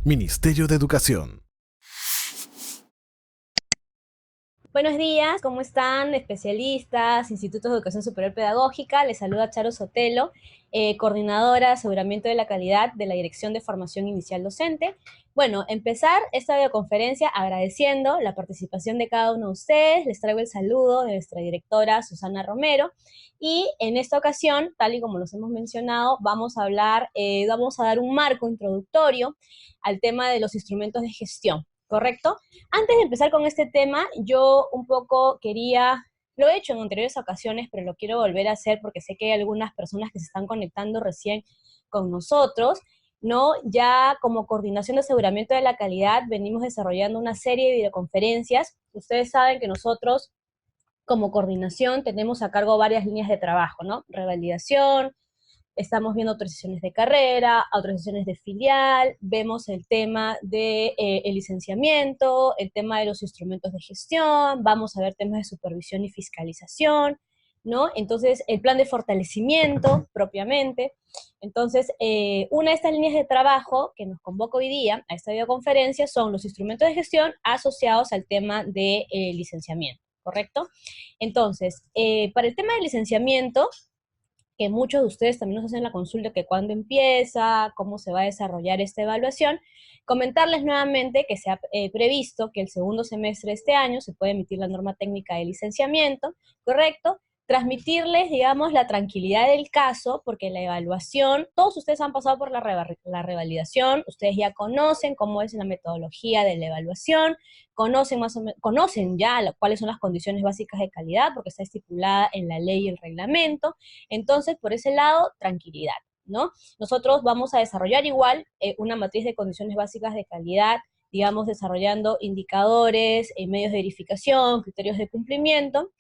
Ministerio de Educación. Buenos días, ¿cómo están? Especialistas, Institutos de Educación Superior Pedagógica, les saluda Charo Sotelo, coordinadora de aseguramiento de la calidad de la Dirección de Formación Inicial Docente. Bueno, empezar esta videoconferencia agradeciendo la participación de cada uno de ustedes. Les traigo el saludo de nuestra directora Susana Romero. Y en esta ocasión, tal y como los hemos mencionado, vamos a vamos a dar un marco introductorio al tema de los instrumentos de gestión, ¿correcto? Antes de empezar con este tema, yo un poco lo he hecho en anteriores ocasiones, pero lo quiero volver a hacer porque sé que hay algunas personas que se están conectando recién con nosotros, ¿no? Ya como coordinación de aseguramiento de la calidad venimos desarrollando una serie de videoconferencias. Ustedes saben que nosotros como coordinación tenemos a cargo varias líneas de trabajo, ¿no? Revalidación, estamos viendo autorizaciones de carrera, autorizaciones de filial, vemos el tema de el licenciamiento, el tema de los instrumentos de gestión, vamos a ver temas de supervisión y fiscalización, ¿no? Entonces, el plan de fortalecimiento propiamente. Entonces, una de estas líneas de trabajo que nos convoca hoy día a esta videoconferencia son los instrumentos de gestión asociados al tema de licenciamiento, ¿correcto? Entonces, para el tema de licenciamiento, que muchos de ustedes también nos hacen la consulta que cuándo empieza, cómo se va a desarrollar esta evaluación, comentarles nuevamente que se ha previsto que el segundo semestre de este año se puede emitir la norma técnica de licenciamiento, ¿correcto? Transmitirles, digamos, la tranquilidad del caso, porque la evaluación, todos ustedes han pasado por la revalidación, ustedes ya conocen cómo es la metodología de la evaluación, conocen ya cuáles son las condiciones básicas de calidad, porque está estipulada en la ley y el reglamento. Entonces, por ese lado, tranquilidad, ¿no? Nosotros vamos a desarrollar igual una matriz de condiciones básicas de calidad, digamos, desarrollando indicadores, medios de verificación, criterios de cumplimiento,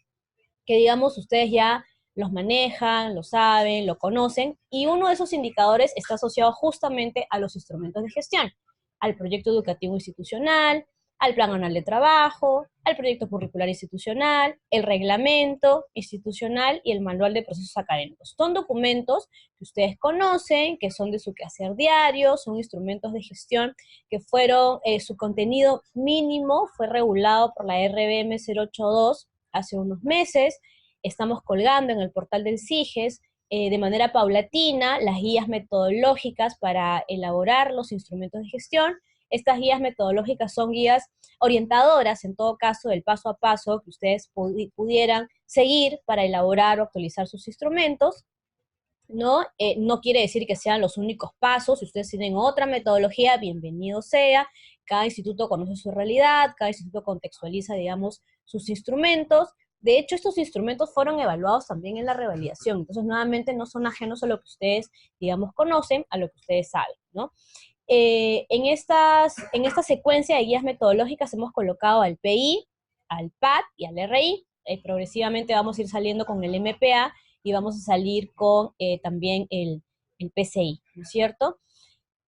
que digamos ustedes ya los manejan, lo saben, lo conocen, y uno de esos indicadores está asociado justamente a los instrumentos de gestión, al proyecto educativo institucional, al plan anual de trabajo, al proyecto curricular institucional, el reglamento institucional y el manual de procesos académicos. Son documentos que ustedes conocen, que son de su quehacer diario, son instrumentos de gestión que fueron, su contenido mínimo fue regulado por la RBM 082 hace unos meses. Estamos colgando en el portal del CIGES de manera paulatina las guías metodológicas para elaborar los instrumentos de gestión. Estas guías metodológicas son guías orientadoras, en todo caso, del paso a paso que ustedes pudieran seguir para elaborar o actualizar sus instrumentos, ¿no? No quiere decir que sean los únicos pasos. Si ustedes tienen otra metodología, bienvenido sea. Cada instituto conoce su realidad, cada instituto contextualiza, digamos, sus instrumentos. De hecho, estos instrumentos fueron evaluados también en la revalidación. Entonces, nuevamente, no son ajenos a lo que ustedes, digamos, conocen, a lo que ustedes saben, ¿no? En esta secuencia de guías metodológicas hemos colocado al PI, al PAT y al RI. Progresivamente vamos a ir saliendo con el MPA y vamos a salir con también el PCI, ¿no es cierto?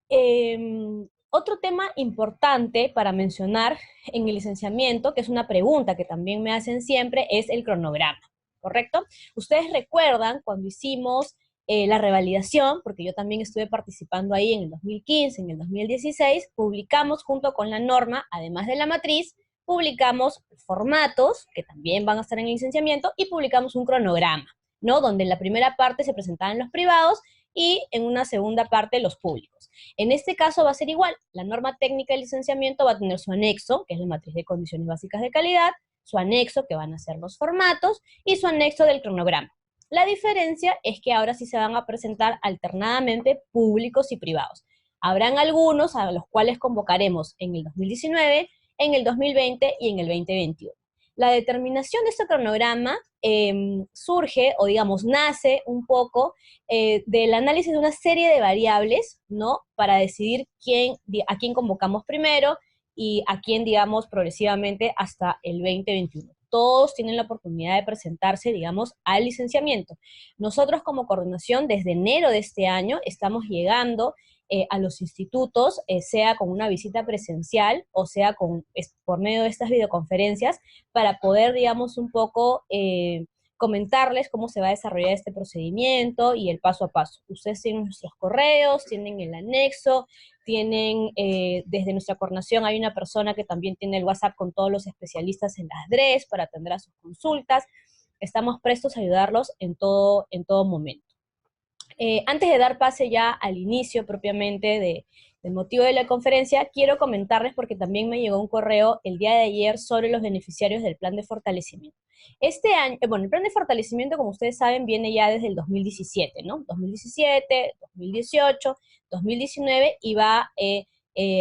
Eh, Otro tema importante para mencionar en el licenciamiento, que es una pregunta que también me hacen siempre, es el cronograma, ¿correcto? Ustedes recuerdan cuando hicimos la revalidación, porque yo también estuve participando ahí en el 2015, en el 2016, publicamos junto con la norma, además de la matriz, publicamos formatos, que también van a estar en el licenciamiento, y publicamos un cronograma, ¿no? Donde en la primera parte se presentaban los privados y en una segunda parte los públicos. En este caso va a ser igual, la norma técnica de licenciamiento va a tener su anexo, que es la matriz de condiciones básicas de calidad, su anexo, que van a ser los formatos, y su anexo del cronograma. La diferencia es que ahora sí se van a presentar alternadamente públicos y privados. Habrán algunos a los cuales convocaremos en el 2019, en el 2020 y en el 2021. La determinación de este cronograma surge, o digamos, nace un poco del análisis de una serie de variables, ¿no? Para decidir a quién convocamos primero y a quién, digamos, progresivamente hasta el 2021. Todos tienen la oportunidad de presentarse, digamos, al licenciamiento. Nosotros como coordinación, desde enero de este año, estamos llegando a los institutos, sea con una visita presencial o sea por medio de estas videoconferencias, para poder, digamos, un poco comentarles cómo se va a desarrollar este procedimiento y el paso a paso. Ustedes tienen nuestros correos, tienen el anexo, tienen, desde nuestra coordinación hay una persona que también tiene el WhatsApp con todos los especialistas en las DRES para atender a sus consultas. Estamos prestos a ayudarlos en todo momento. Antes de dar pase ya al inicio propiamente del motivo de la conferencia, quiero comentarles porque también me llegó un correo el día de ayer sobre los beneficiarios del plan de fortalecimiento. Este año, bueno, el plan de fortalecimiento, como ustedes saben, viene ya desde el 2017, ¿no? 2017, 2018, 2019 y va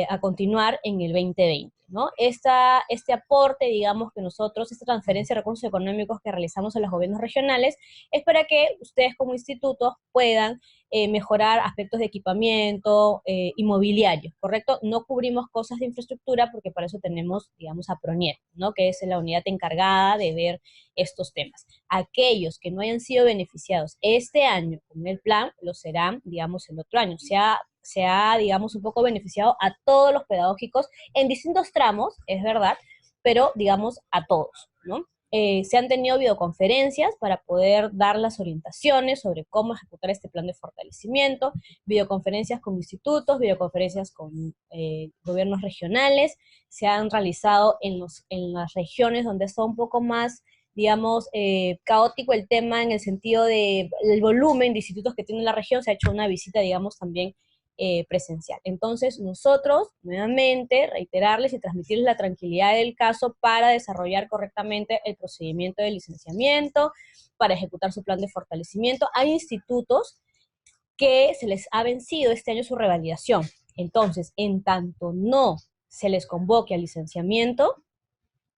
a continuar en el 2020. ¿No? Este aporte, digamos, que nosotros, esta transferencia de recursos económicos que realizamos a los gobiernos regionales, es para que ustedes como institutos puedan mejorar aspectos de equipamiento, inmobiliario, ¿correcto? No cubrimos cosas de infraestructura porque para eso tenemos, digamos, a PRONIER, ¿no? Que es la unidad encargada de ver estos temas. Aquellos que no hayan sido beneficiados este año con el plan, lo serán, digamos, el otro año. Se ha, digamos, un poco beneficiado a todos los pedagógicos en distintos tramos, es verdad, pero, digamos, a todos, ¿no? Se han tenido videoconferencias para poder dar las orientaciones sobre cómo ejecutar este plan de fortalecimiento, videoconferencias con institutos, videoconferencias con gobiernos regionales, se han realizado en las regiones donde está un poco más, digamos, caótico el tema en el sentido del volumen de institutos que tiene la región, se ha hecho una visita, digamos, también presencial. Entonces, nosotros, nuevamente, reiterarles y transmitirles la tranquilidad del caso para desarrollar correctamente el procedimiento de licenciamiento, para ejecutar su plan de fortalecimiento. Hay institutos que se les ha vencido este año su revalidación. Entonces, en tanto no se les convoque al licenciamiento,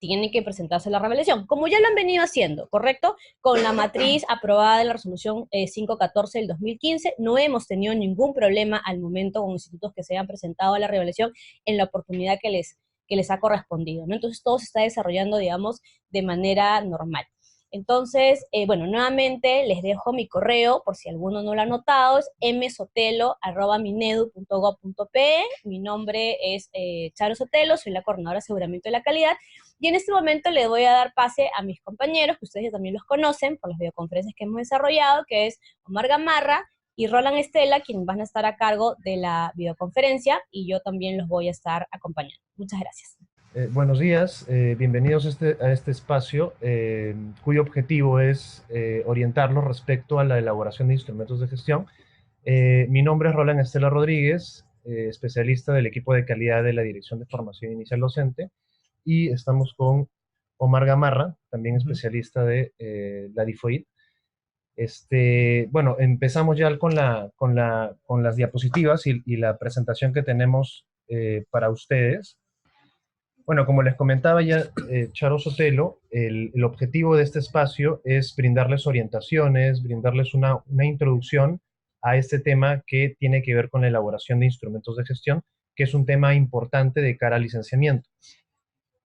tienen que presentarse la revelación, como ya lo han venido haciendo, ¿correcto? Con la matriz aprobada de la resolución 514 del 2015, no hemos tenido ningún problema al momento con institutos que se hayan presentado a la revelación en la oportunidad que les ha correspondido, ¿no? Entonces todo se está desarrollando, digamos, de manera normal. Entonces, bueno, nuevamente les dejo mi correo, por si alguno no lo ha notado, es msotelo@minedu.gov.pe. Mi nombre es Charo Sotelo, soy la coordinadora de aseguramiento de la calidad, y en este momento le voy a dar pase a mis compañeros, que ustedes ya también los conocen por las videoconferencias que hemos desarrollado, que es Omar Gamarra y Roland Estela, quienes van a estar a cargo de la videoconferencia, y yo también los voy a estar acompañando. Muchas gracias. Buenos días, bienvenidos a este espacio cuyo objetivo es orientarlos respecto a la elaboración de instrumentos de gestión. Mi nombre es Roland Estela Rodríguez, especialista del equipo de calidad de la Dirección de Formación Inicial Docente, y estamos con Omar Gamarra, también especialista de la DIFOID. Bueno, empezamos ya con las diapositivas y la presentación que tenemos para ustedes. Bueno, como les comentaba ya Charo Sotelo, el objetivo de este espacio es brindarles orientaciones, brindarles una introducción a este tema que tiene que ver con la elaboración de instrumentos de gestión, que es un tema importante de cara al licenciamiento.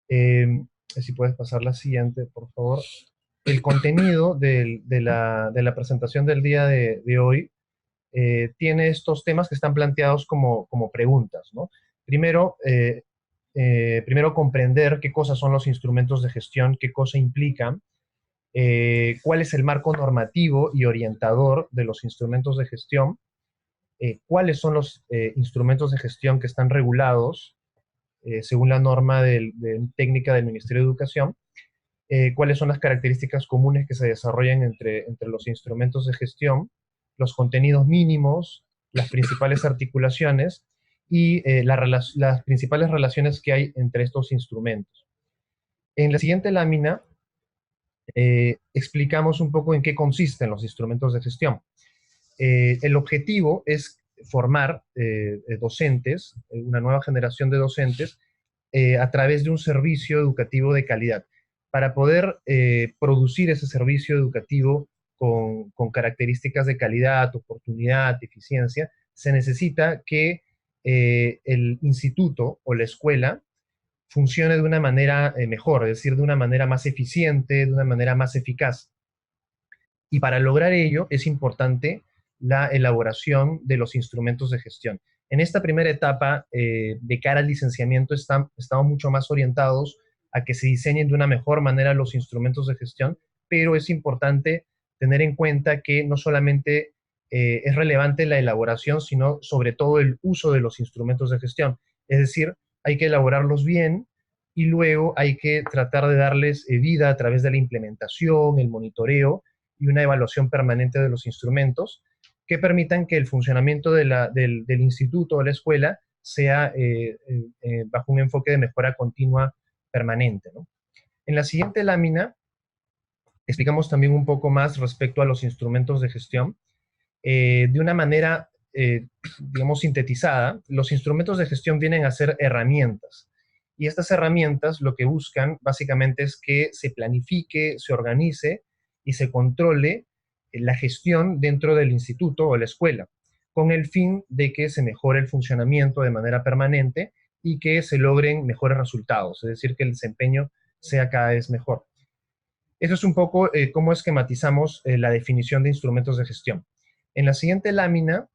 Si puedes pasar la siguiente, por favor. El contenido de la presentación del día de hoy tiene estos temas que están planteados como preguntas, ¿no? Primero, comprender qué cosas son los instrumentos de gestión, qué cosa implican, cuál es el marco normativo y orientador de los instrumentos de gestión, cuáles son los instrumentos de gestión que están regulados según la norma técnica del Ministerio de Educación, cuáles son las características comunes que se desarrollan entre los instrumentos de gestión, los contenidos mínimos, las principales articulaciones y las principales relaciones que hay entre estos instrumentos. En la siguiente lámina explicamos un poco en qué consisten los instrumentos de gestión. El objetivo es formar docentes, una nueva generación de docentes, a través de un servicio educativo de calidad. Para poder producir ese servicio educativo con características de calidad, oportunidad, eficiencia, se necesita que el instituto o la escuela funcione de una manera mejor, es decir, de una manera más eficiente, de una manera más eficaz. Y para lograr ello es importante la elaboración de los instrumentos de gestión. En esta primera etapa, de cara al licenciamiento, estamos mucho más orientados a que se diseñen de una mejor manera los instrumentos de gestión, pero es importante tener en cuenta que no solamente es relevante la elaboración, sino sobre todo el uso de los instrumentos de gestión. Es decir, hay que elaborarlos bien y luego hay que tratar de darles vida a través de la implementación, el monitoreo y una evaluación permanente de los instrumentos que permitan que el funcionamiento del instituto o la escuela sea bajo un enfoque de mejora continua permanente, ¿no? En la siguiente lámina explicamos también un poco más respecto a los instrumentos de gestión. De una manera, digamos, sintetizada, los instrumentos de gestión vienen a ser herramientas. Y estas herramientas lo que buscan básicamente es que se planifique, se organice y se controle la gestión dentro del instituto o la escuela, con el fin de que se mejore el funcionamiento de manera permanente y que se logren mejores resultados, es decir, que el desempeño sea cada vez mejor. Eso es un poco cómo esquematizamos la definición de instrumentos de gestión. En la siguiente lámina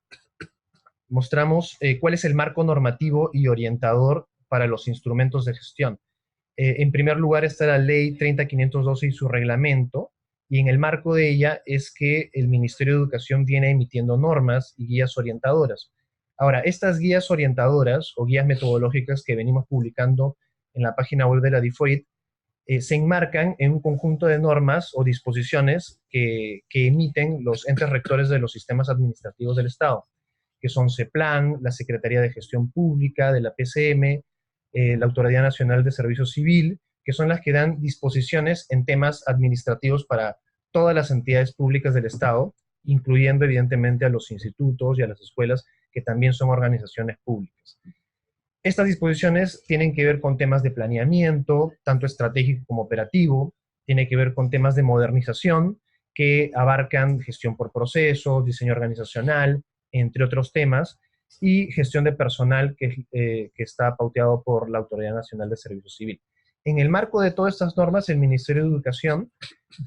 mostramos cuál es el marco normativo y orientador para los instrumentos de gestión. En primer lugar está la Ley 30.512 y su reglamento, y en el marco de ella es que el Ministerio de Educación viene emitiendo normas y guías orientadoras. Ahora, estas guías orientadoras o guías metodológicas que venimos publicando en la página web de la DIFOID se enmarcan en un conjunto de normas o disposiciones que emiten los entes rectores de los sistemas administrativos del Estado, que son CEPLAN, la Secretaría de Gestión Pública, de la PCM, la Autoridad Nacional de Servicio Civil, que son las que dan disposiciones en temas administrativos para todas las entidades públicas del Estado, incluyendo evidentemente a los institutos y a las escuelas, que también son organizaciones públicas. Estas disposiciones tienen que ver con temas de planeamiento, tanto estratégico como operativo, tiene que ver con temas de modernización, que abarcan gestión por procesos, diseño organizacional, entre otros temas, y gestión de personal que está pauteado por la Autoridad Nacional de Servicio Civil. En el marco de todas estas normas, el Ministerio de Educación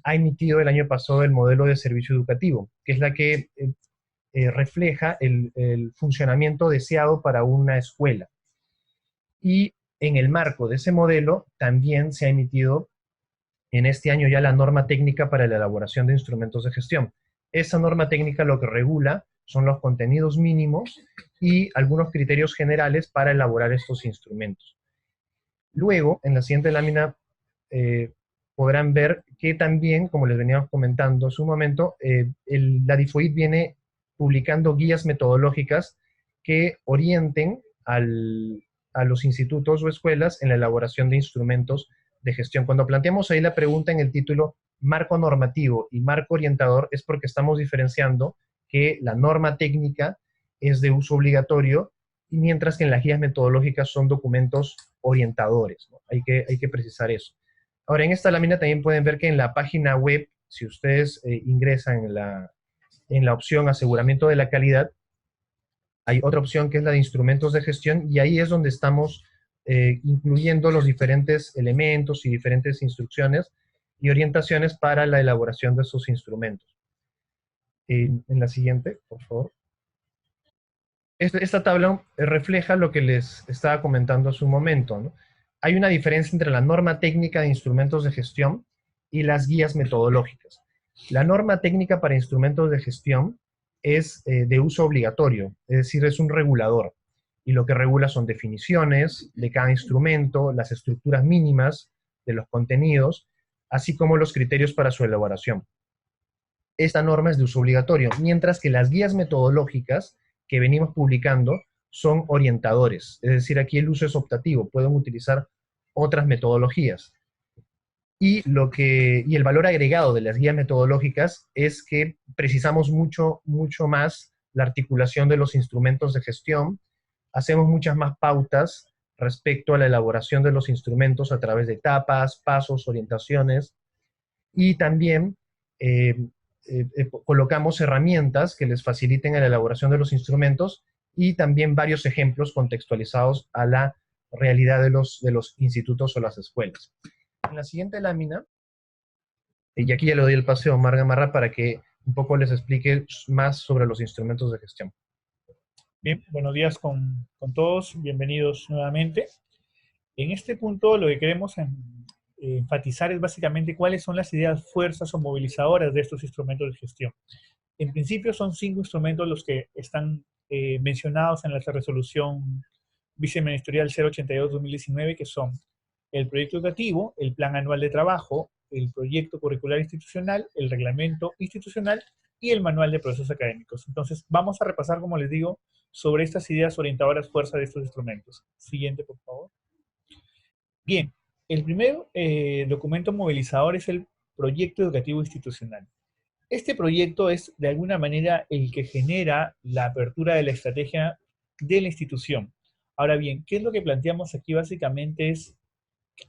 ha emitido el año pasado el modelo de servicio educativo, que es la que refleja el funcionamiento deseado para una escuela. Y en el marco de ese modelo también se ha emitido en este año ya la norma técnica para la elaboración de instrumentos de gestión. Esa norma técnica lo que regula son los contenidos mínimos y algunos criterios generales para elaborar estos instrumentos. Luego, en la siguiente lámina, podrán ver que también, como les veníamos comentando hace un momento, la DIFOID viene publicando guías metodológicas que orienten a los institutos o escuelas en la elaboración de instrumentos de gestión. Cuando planteamos ahí la pregunta en el título marco normativo y marco orientador, es porque estamos diferenciando que la norma técnica es de uso obligatorio, y mientras que en las guías metodológicas son documentos orientadores, ¿no? Hay que precisar eso. Ahora, en esta lámina también pueden ver que en la página web, si ustedes ingresan en la opción aseguramiento de la calidad, hay otra opción que es la de instrumentos de gestión, y ahí es donde estamos incluyendo los diferentes elementos y diferentes instrucciones y orientaciones para la elaboración de esos instrumentos. En la siguiente, por favor. Esta tabla refleja lo que les estaba comentando hace un momento, ¿no? Hay una diferencia entre la norma técnica de instrumentos de gestión y las guías metodológicas. La norma técnica para instrumentos de gestión es de uso obligatorio, es decir, es un regulador. Y lo que regula son definiciones de cada instrumento, las estructuras mínimas de los contenidos, así como los criterios para su elaboración. Esta norma es de uso obligatorio, mientras que las guías metodológicas que venimos publicando son orientadores. Es decir, aquí el uso es optativo, pueden utilizar otras metodologías. Y el valor agregado de las guías metodológicas es que precisamos mucho más la articulación de los instrumentos de gestión, hacemos muchas más pautas respecto a la elaboración de los instrumentos a través de etapas, pasos, orientaciones, y también colocamos herramientas que les faciliten la elaboración de los instrumentos y también varios ejemplos contextualizados a la realidad de los institutos o las escuelas. En la siguiente lámina, y aquí ya le doy el pase a Omar Gamarra para que un poco les explique más sobre los instrumentos de gestión. Bien, buenos días con todos, bienvenidos nuevamente. En este punto lo que queremos enfatizar es básicamente cuáles son las ideas, fuerzas o movilizadoras de estos instrumentos de gestión. En principio son 5 instrumentos los que están mencionados en la resolución viceministerial 082-2019, que son el proyecto educativo, el plan anual de trabajo, el proyecto curricular institucional, el reglamento institucional y el manual de procesos académicos. Entonces, vamos a repasar, como les digo, sobre estas ideas orientadoras fuerza de estos instrumentos. Siguiente, por favor. Bien, el primer documento movilizador es el proyecto educativo institucional. Este proyecto es, de alguna manera, el que genera la apertura de la estrategia de la institución. Ahora bien, ¿qué es lo que planteamos aquí? Básicamente es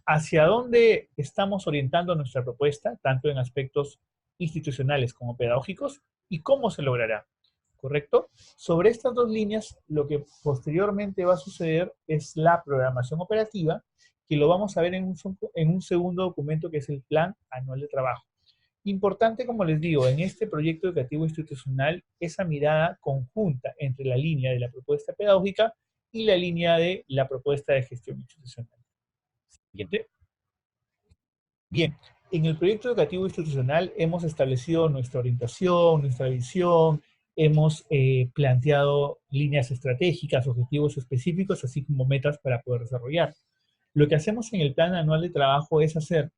hacia dónde estamos orientando nuestra propuesta, tanto en aspectos institucionales como pedagógicos, y cómo se logrará, ¿correcto? Sobre estas dos líneas, lo que posteriormente va a suceder es la programación operativa, que lo vamos a ver en un segundo documento, que es el Plan Anual de Trabajo. Importante, como les digo, en este proyecto educativo institucional, esa mirada conjunta entre la línea de la propuesta pedagógica y la línea de la propuesta de gestión institucional. Siguiente. Bien, en el proyecto educativo institucional hemos establecido nuestra orientación, nuestra visión, hemos planteado líneas estratégicas, objetivos específicos, así como metas para poder desarrollar. Lo que hacemos en el plan anual de trabajo es hacer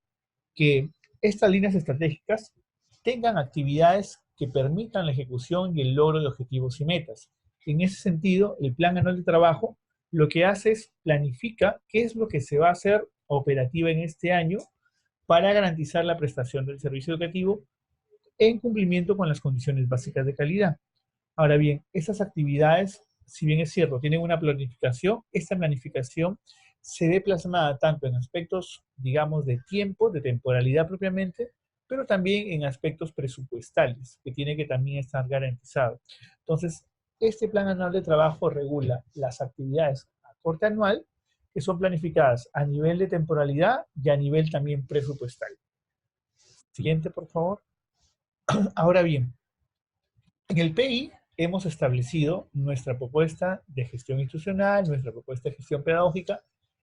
que estas líneas estratégicas tengan actividades que permitan la ejecución y el logro de objetivos y metas. En ese sentido, el plan anual de trabajo lo que hace es planifica qué es lo que se va a hacer operativa en este año para garantizar la prestación del servicio educativo en cumplimiento con las condiciones básicas de calidad. Ahora bien, estas actividades, si bien es cierto, tienen una planificación, esta planificación se ve plasmada tanto en aspectos, digamos, de tiempo, de temporalidad propiamente, pero también en aspectos presupuestales, que tiene que también estar garantizado. Entonces, este plan anual de trabajo regula las actividades a corte anual, que son planificadas a nivel de temporalidad y a nivel también presupuestal. Siguiente, por favor. Ahora bien, en el PI hemos establecido nuestra propuesta de gestión institucional, nuestra propuesta de gestión pedagógica.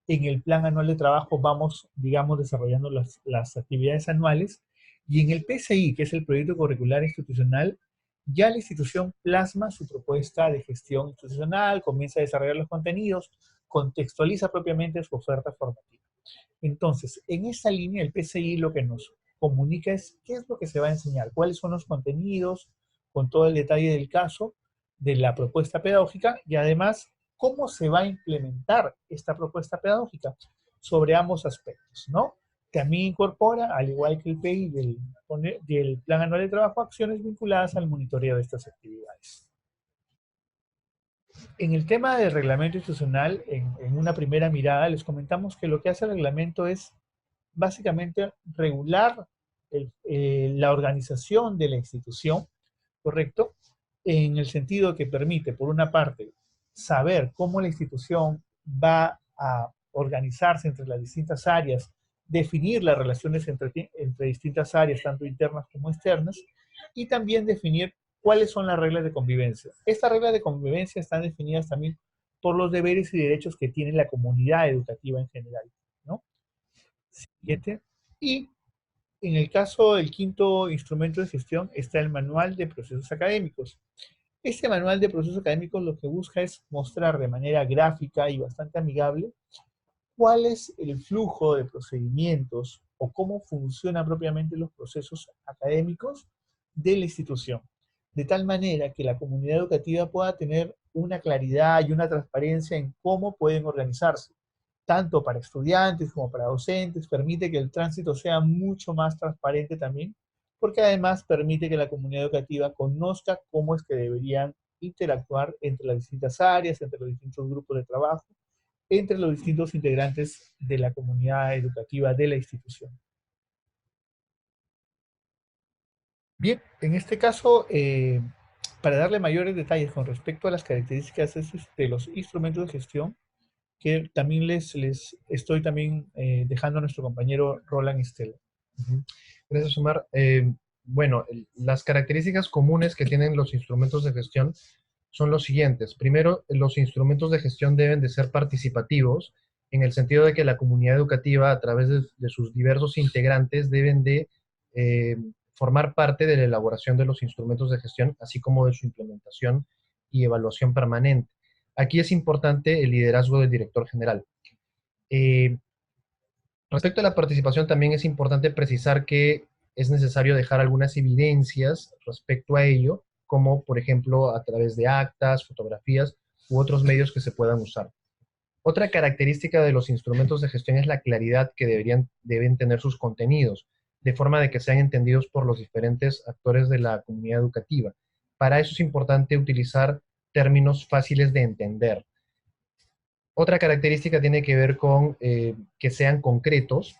En el plan anual de trabajo vamos, digamos, desarrollando las actividades anuales. Y en el PCI, que es el proyecto curricular institucional, ya la institución plasma su propuesta de gestión institucional, comienza a desarrollar los contenidos, contextualiza propiamente su oferta formativa. Entonces, en esta línea, el PCI lo que nos comunica es qué es lo que se va a enseñar, cuáles son los contenidos, con todo el detalle del caso, de la propuesta pedagógica, y además, cómo se va a implementar esta propuesta pedagógica sobre ambos aspectos, ¿no? También incorpora, al igual que el PI del Plan Anual de Trabajo, acciones vinculadas al monitoreo de estas actividades. En el tema del reglamento institucional, en una primera mirada, les comentamos que lo que hace el reglamento es básicamente regular la organización de la institución, ¿correcto? En el sentido que permite, por una parte, saber cómo la institución va a organizarse entre las distintas áreas, definir las relaciones entre distintas áreas, tanto internas como externas, y también definir cuáles son las reglas de convivencia. Estas reglas de convivencia están definidas también por los deberes y derechos que tiene la comunidad educativa en general, ¿no? Siguiente. Y en el caso del quinto instrumento de gestión está el manual de procesos académicos. Este manual de procesos académicos lo que busca es mostrar de manera gráfica y bastante amigable cuál es el flujo de procedimientos o cómo funcionan propiamente los procesos académicos de la institución, de tal manera que la comunidad educativa pueda tener una claridad y una transparencia en cómo pueden organizarse, tanto para estudiantes como para docentes, permite que el tránsito sea mucho más transparente también, porque además permite que la comunidad educativa conozca cómo es que deberían interactuar entre las distintas áreas, entre los distintos grupos de trabajo, entre los distintos integrantes de la comunidad educativa de la institución. Bien, en este caso, para darle mayores detalles con respecto a las características de los instrumentos de gestión, que también les estoy también dejando a nuestro compañero Roland Estela. Gracias, Omar. Bueno, las características comunes que tienen los instrumentos de gestión son los siguientes. Primero, los instrumentos de gestión deben de ser participativos, en el sentido de que la comunidad educativa, a través de sus diversos integrantes, deben de formar parte de la elaboración de los instrumentos de gestión, así como de su implementación y evaluación permanente. Aquí es importante el liderazgo del director general. Respecto a la participación, también es importante precisar que es necesario dejar algunas evidencias respecto a ello, como por ejemplo a través de actas, fotografías u otros medios que se puedan usar. Otra característica de los instrumentos de gestión es la claridad que deben tener sus contenidos, de forma de que sean entendidos por los diferentes actores de la comunidad educativa. Para eso es importante utilizar términos fáciles de entender. Otra característica tiene que ver con que sean concretos,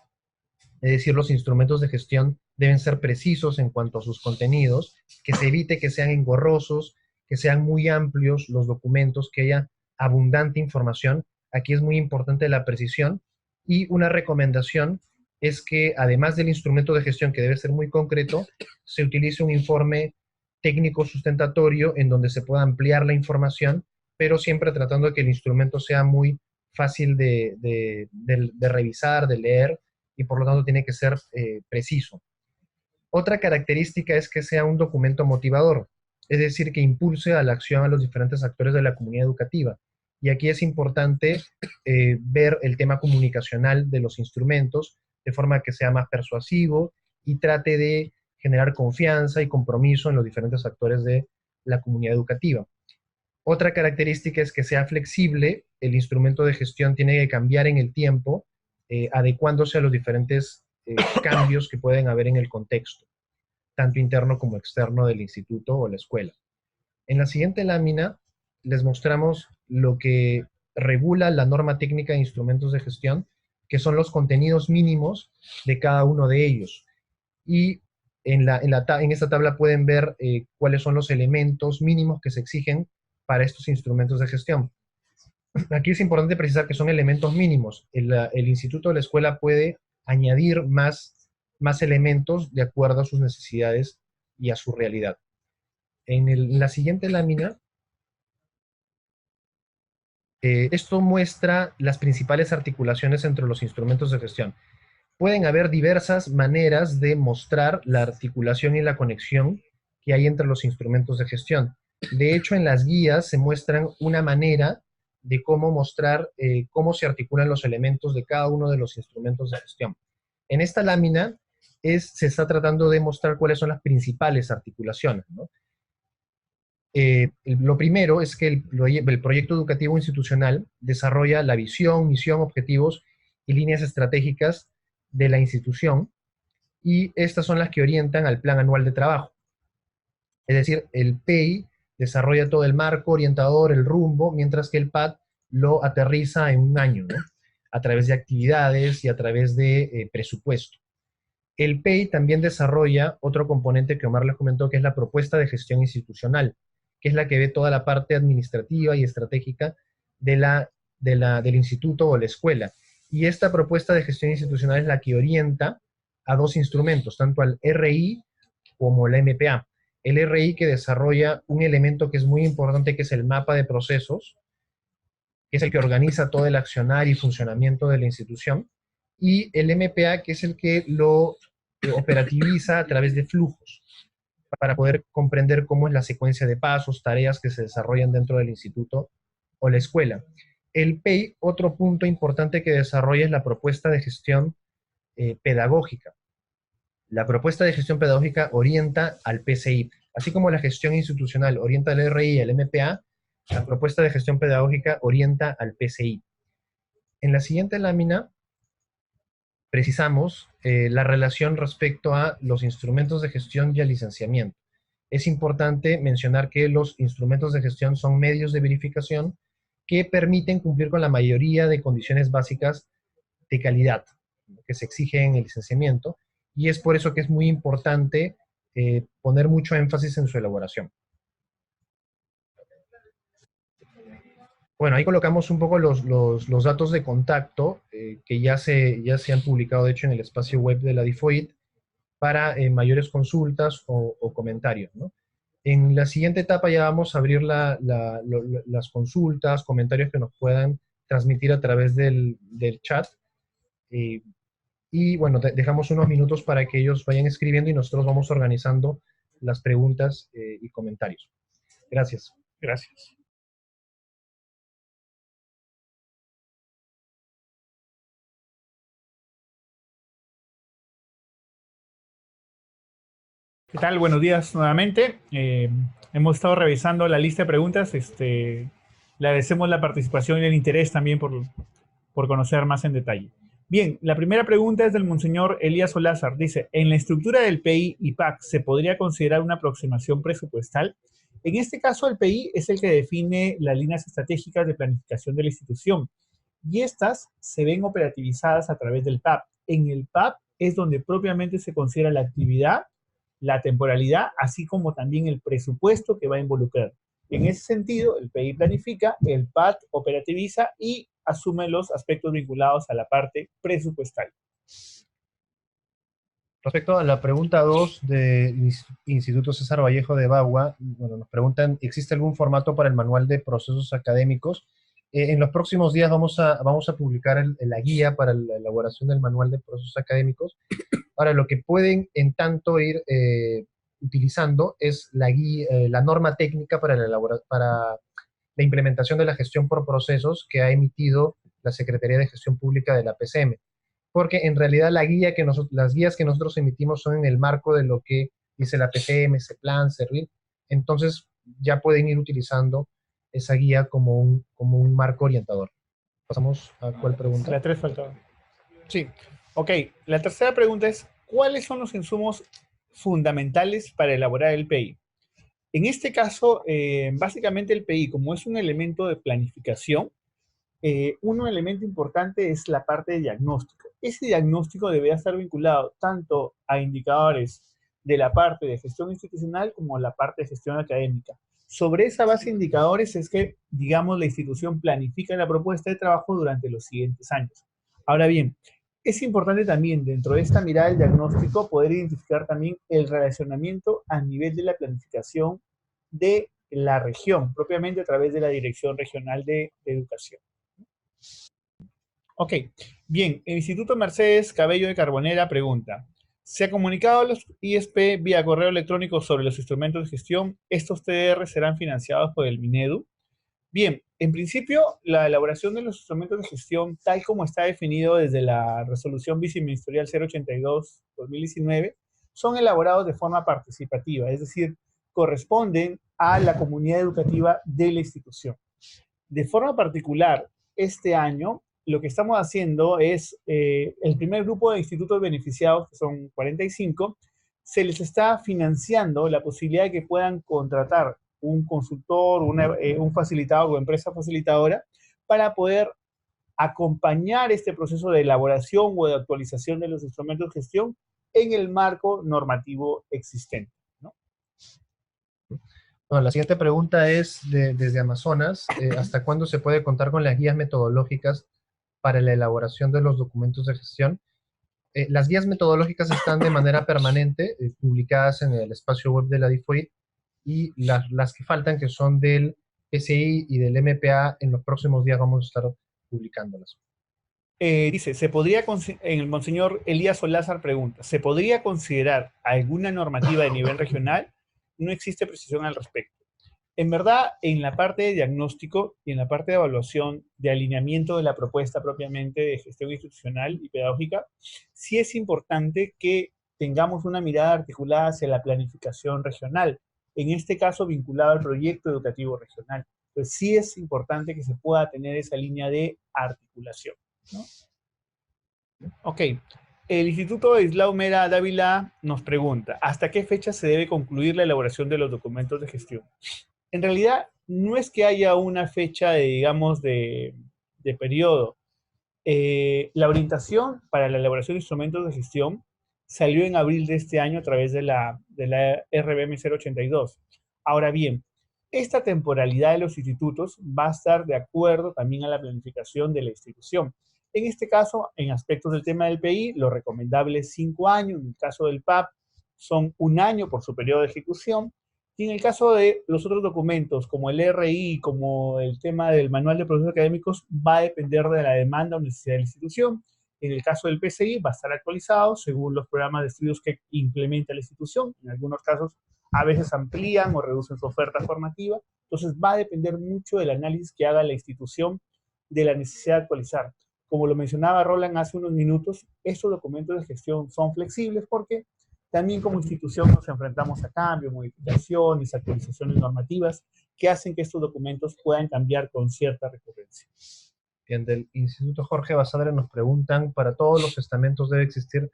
es decir, los instrumentos de gestión deben ser precisos en cuanto a sus contenidos, que se evite que sean engorrosos, que sean muy amplios los documentos, que haya abundante información. Aquí es muy importante la precisión, y una recomendación es que además del instrumento de gestión, que debe ser muy concreto, se utilice un informe técnico sustentatorio en donde se pueda ampliar la información, pero siempre tratando de que el instrumento sea muy fácil de revisar, de leer, y por lo tanto tiene que ser preciso. Otra característica es que sea un documento motivador, es decir, que impulse a la acción a los diferentes actores de la comunidad educativa. Y aquí es importante ver el tema comunicacional de los instrumentos, de forma que sea más persuasivo y trate de generar confianza y compromiso en los diferentes actores de la comunidad educativa. Otra característica es que sea flexible. El instrumento de gestión tiene que cambiar en el tiempo, adecuándose a los diferentes cambios que pueden haber en el contexto, tanto interno como externo del instituto o la escuela. En la siguiente lámina les mostramos lo que regula la norma técnica de instrumentos de gestión, que son los contenidos mínimos de cada uno de ellos. Y en esta tabla pueden ver cuáles son los elementos mínimos que se exigen para estos instrumentos de gestión. Aquí es importante precisar que son elementos mínimos. El instituto o la escuela puede añadir más elementos de acuerdo a sus necesidades y a su realidad. En la siguiente lámina, esto muestra las principales articulaciones entre los instrumentos de gestión. Pueden haber diversas maneras de mostrar la articulación y la conexión que hay entre los instrumentos de gestión. De hecho, en las guías se muestran una manera de cómo mostrar cómo se articulan los elementos de cada uno de los instrumentos de gestión. En esta lámina se está tratando de mostrar cuáles son las principales articulaciones, ¿no? Lo primero es que el proyecto educativo institucional desarrolla la visión, misión, objetivos y líneas estratégicas de la institución, y estas son las que orientan al plan anual de trabajo. Es decir, el PEI desarrolla todo el marco orientador, el rumbo, mientras que el PAD lo aterriza en un año, ¿no? A través de actividades y a través de presupuesto. El PEI también desarrolla otro componente que Omar les comentó, que es la propuesta de gestión institucional, que es la que ve toda la parte administrativa y estratégica del instituto o la escuela. Y esta propuesta de gestión institucional es la que orienta a dos instrumentos, tanto al RI como la MPA. El RI, que desarrolla un elemento que es muy importante, que es el mapa de procesos, que es el que organiza todo el accionar y funcionamiento de la institución, y el MPA, que es el que lo operativiza a través de flujos, para poder comprender cómo es la secuencia de pasos, tareas que se desarrollan dentro del instituto o la escuela. El PEI, otro punto importante que desarrolla, es la propuesta de gestión pedagógica. La propuesta de gestión pedagógica orienta al PCI. Así como la gestión institucional orienta al RI y al MPA, la propuesta de gestión pedagógica orienta al PCI. En la siguiente lámina precisamos la relación respecto a los instrumentos de gestión y al licenciamiento. Es importante mencionar que los instrumentos de gestión son medios de verificación que permiten cumplir con la mayoría de condiciones básicas de calidad que se exigen en el licenciamiento, y es por eso que es muy importante poner mucho énfasis en su elaboración. Bueno, ahí colocamos un poco los datos de contacto que ya se han publicado, de hecho, en el espacio web de la DIFOIT, para mayores consultas o comentarios, ¿no? En la siguiente etapa ya vamos a abrir las consultas, comentarios que nos puedan transmitir a través del chat. Y Y bueno, dejamos unos minutos para que ellos vayan escribiendo y nosotros vamos organizando las preguntas y comentarios. Gracias. Gracias. ¿Qué tal? Buenos días nuevamente. Hemos estado revisando la lista de preguntas. Le agradecemos la participación y el interés también por conocer más en detalle. Bien, la primera pregunta es del monseñor Elías Olázar. Dice, ¿en la estructura del PI y PAC se podría considerar una aproximación presupuestal? En este caso, el PI es el que define las líneas estratégicas de planificación de la institución y estas se ven operativizadas a través del PAP. En el PAP es donde propiamente se considera la actividad, la temporalidad, así como también el presupuesto que va a involucrar. En ese sentido, el PI planifica, el PAT operativiza y asume los aspectos vinculados a la parte presupuestal. Respecto a la pregunta 2 del Instituto César Vallejo de Bagua, bueno, nos preguntan, ¿existe algún formato para el manual de procesos académicos? En los próximos días vamos a publicar la guía para la elaboración del manual de procesos académicos. Ahora, lo que pueden en tanto ir utilizando es la guía, la norma técnica para la implementación de la gestión por procesos que ha emitido la Secretaría de Gestión Pública de la PCM. Porque en realidad las guías que nosotros emitimos son en el marco de lo que dice la PCM, CEPLAN, CERVIL. Entonces ya pueden ir utilizando esa guía como un marco orientador. Pasamos a cuál pregunta. La 3 faltaba. Sí. Ok, la tercera pregunta es, ¿cuáles son los insumos fundamentales para elaborar el PI? En este caso, básicamente el PI, como es un elemento de planificación, un elemento importante es la parte de diagnóstico. Ese diagnóstico debería estar vinculado tanto a indicadores de la parte de gestión institucional como la parte de gestión académica. Sobre esa base de indicadores es que, digamos, la institución planifica la propuesta de trabajo durante los siguientes años. Ahora bien, es importante también, dentro de esta mirada del diagnóstico, poder identificar también el relacionamiento a nivel de la planificación de la región, propiamente a través de la Dirección Regional de Educación. Ok, bien, el Instituto Mercedes Cabello de Carbonera pregunta, ¿se ha comunicado a los ISP vía correo electrónico sobre los instrumentos de gestión? ¿Estos TDR serán financiados por el Minedu? Bien, en principio, la elaboración de los instrumentos de gestión, tal como está definido desde la Resolución Viceministerial 082-2019, son elaborados de forma participativa, es decir, corresponden a la comunidad educativa de la institución. De forma particular, este año, lo que estamos haciendo es, el primer grupo de institutos beneficiados, que son 45, se les está financiando la posibilidad de que puedan contratar un consultor, un facilitador o empresa facilitadora para poder acompañar este proceso de elaboración o de actualización de los instrumentos de gestión en el marco normativo existente, ¿no? Bueno, la siguiente pregunta es desde Amazonas, ¿hasta cuándo se puede contar con las guías metodológicas para la elaboración de los documentos de gestión? Las guías metodológicas están de manera permanente publicadas en el espacio web de la DIFOID y las que faltan, que son del PCI y del MPA, en los próximos días vamos a estar publicándolas. Dice, el monseñor Elías Olázar pregunta, ¿se podría considerar alguna normativa de nivel regional? No existe precisión al respecto. En verdad, en la parte de diagnóstico y en la parte de evaluación, de alineamiento de la propuesta propiamente de gestión institucional y pedagógica, sí es importante que tengamos una mirada articulada hacia la planificación regional, en este caso vinculado al proyecto educativo regional. Pues sí es importante que se pueda tener esa línea de articulación, ¿no? Ok. El Instituto Islao Mera Dávila nos pregunta, ¿hasta qué fecha se debe concluir la elaboración de los documentos de gestión? En realidad, no es que haya una fecha, digamos, de periodo. La orientación para la elaboración de instrumentos de gestión salió en abril de este año a través de la RBM 082. Ahora bien, esta temporalidad de los institutos va a estar de acuerdo también a la planificación de la institución. En este caso, en aspectos del tema del PI, lo recomendable es 5 años. En el caso del PAP, son 1 año por su periodo de ejecución. Y en el caso de los otros documentos, como el RI, como el tema del manual de procesos académicos, va a depender de la demanda o necesidad de la institución. En el caso del PCI va a estar actualizado según los programas de estudios que implementa la institución. En algunos casos a veces amplían o reducen su oferta formativa. Entonces va a depender mucho del análisis que haga la institución de la necesidad de actualizar. Como lo mencionaba Roland hace unos minutos, estos documentos de gestión son flexibles porque también como institución nos enfrentamos a cambios, modificaciones, actualizaciones normativas que hacen que estos documentos puedan cambiar con cierta recurrencia. Bien, del Instituto Jorge Basadre nos preguntan, ¿para todos los estamentos debe existir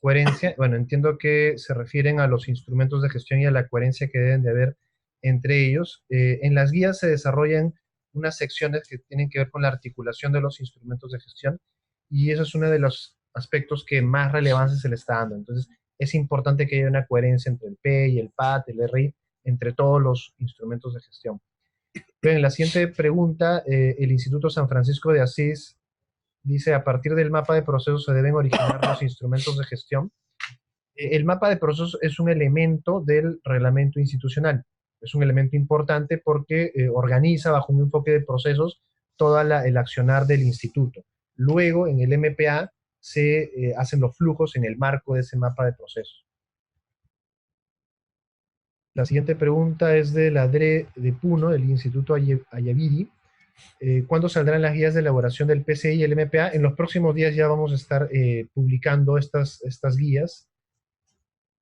coherencia? Bueno, entiendo que se refieren a los instrumentos de gestión y a la coherencia que deben de haber entre ellos. En las guías se desarrollan unas secciones que tienen que ver con la articulación de los instrumentos de gestión y eso es uno de los aspectos que más relevancia se le está dando. Entonces, es importante que haya una coherencia entre el PEI, el PAT, el RI, entre todos los instrumentos de gestión. Bien, la siguiente pregunta, el Instituto San Francisco de Asís dice, a partir del mapa de procesos se deben originar los instrumentos de gestión. El mapa de procesos es un elemento del reglamento institucional. Es un elemento importante porque organiza bajo un enfoque de procesos todo el accionar del instituto. Luego, en el MPA, se hacen los flujos en el marco de ese mapa de procesos. La siguiente pregunta es de la DRE de Puno, del Instituto Ayaviri. ¿Cuándo saldrán las guías de elaboración del PCI y el MPA? En los próximos días ya vamos a estar publicando estas guías.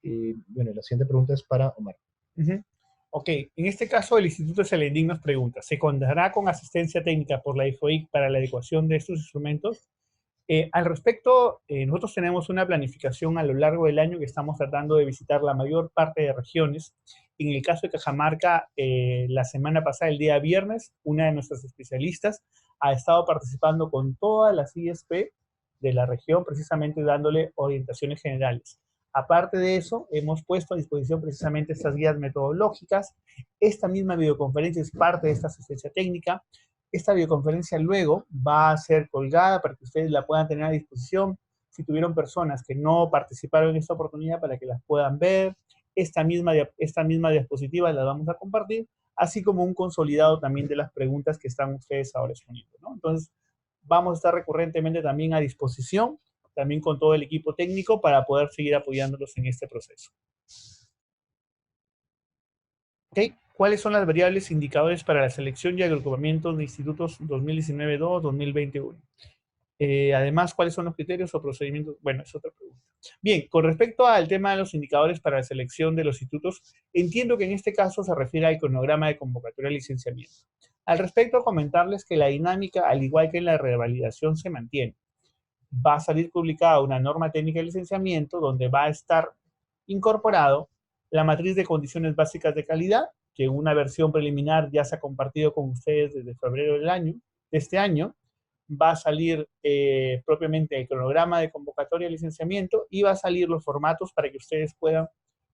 Bueno, la siguiente pregunta es para Omar. Ok, en este caso el Instituto Selendín nos pregunta, ¿se contará con asistencia técnica por la IFOIC para la adecuación de estos instrumentos? Al respecto, nosotros tenemos una planificación a lo largo del año que estamos tratando de visitar la mayor parte de regiones. En el caso de Cajamarca, la semana pasada, el día viernes, una de nuestras especialistas ha estado participando con todas las ISP de la región, precisamente dándole orientaciones generales. Aparte de eso, hemos puesto a disposición precisamente estas guías metodológicas. Esta misma videoconferencia es parte de esta asistencia técnica. Esta videoconferencia luego va a ser colgada para que ustedes la puedan tener a disposición. Si tuvieron personas que no participaron en esta oportunidad, para que las puedan ver. Esta misma diapositiva la vamos a compartir, así como un consolidado también de las preguntas que están ustedes ahora exponiendo, ¿no? Entonces, vamos a estar recurrentemente también a disposición, también con todo el equipo técnico, para poder seguir apoyándolos en este proceso. ¿Okay? ¿Cuáles son las variables indicadores para la selección y agrupamiento de institutos 2019-2, 2021? Además, ¿cuáles son los criterios o procedimientos? Bueno, es otra pregunta. Bien, con respecto al tema de los indicadores para la selección de los institutos, entiendo que en este caso se refiere al cronograma de convocatoria de licenciamiento. Al respecto, comentarles que la dinámica, al igual que en la revalidación, se mantiene. Va a salir publicada una norma técnica de licenciamiento donde va a estar incorporado la matriz de condiciones básicas de calidad, que una versión preliminar ya se ha compartido con ustedes desde febrero de este año. Va a salir propiamente el cronograma de convocatoria de licenciamiento y va a salir los formatos para que ustedes puedan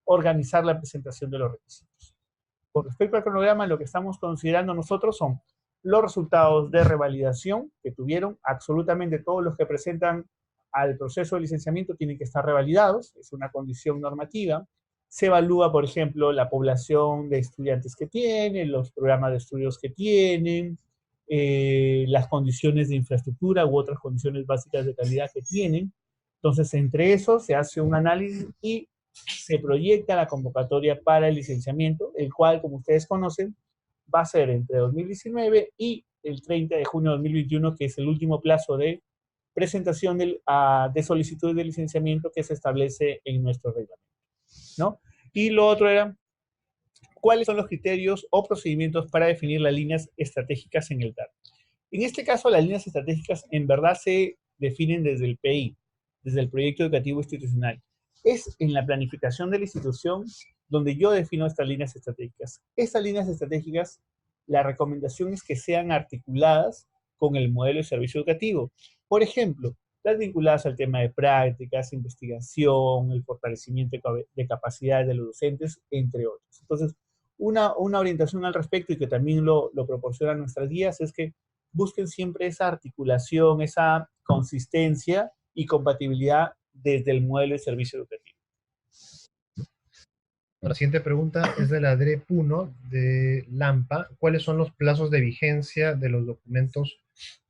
organizar la presentación de los requisitos. Con respecto al cronograma, lo que estamos considerando nosotros son los resultados de revalidación que tuvieron. Absolutamente todos los que presentan al proceso de licenciamiento tienen que estar revalidados, es una condición normativa. Se evalúa, por ejemplo, la población de estudiantes que tienen, los programas de estudios que tienen, las condiciones de infraestructura u otras condiciones básicas de calidad que tienen. Entonces, entre eso se hace un análisis y se proyecta la convocatoria para el licenciamiento, el cual, como ustedes conocen, va a ser entre 2019 y el 30 de junio de 2021, que es el último plazo de presentación de solicitudes de licenciamiento que se establece en nuestro reglamento, ¿no? Y lo otro era, ¿cuáles son los criterios o procedimientos para definir las líneas estratégicas en el TAR? En este caso, las líneas estratégicas en verdad se definen desde el PI, desde el Proyecto Educativo Institucional. Es en la planificación de la institución donde yo defino estas líneas estratégicas. Estas líneas estratégicas, la recomendación es que sean articuladas con el modelo de servicio educativo. Por ejemplo, las vinculadas al tema de prácticas, investigación, el fortalecimiento de capacidades de los docentes, entre otros. Entonces, una orientación al respecto y que también lo proporcionan nuestras guías es que busquen siempre esa articulación, esa consistencia y compatibilidad desde el modelo de servicio educativo. La siguiente pregunta es de la DRE Puno, de Lampa. ¿Cuáles son los plazos de vigencia de los documentos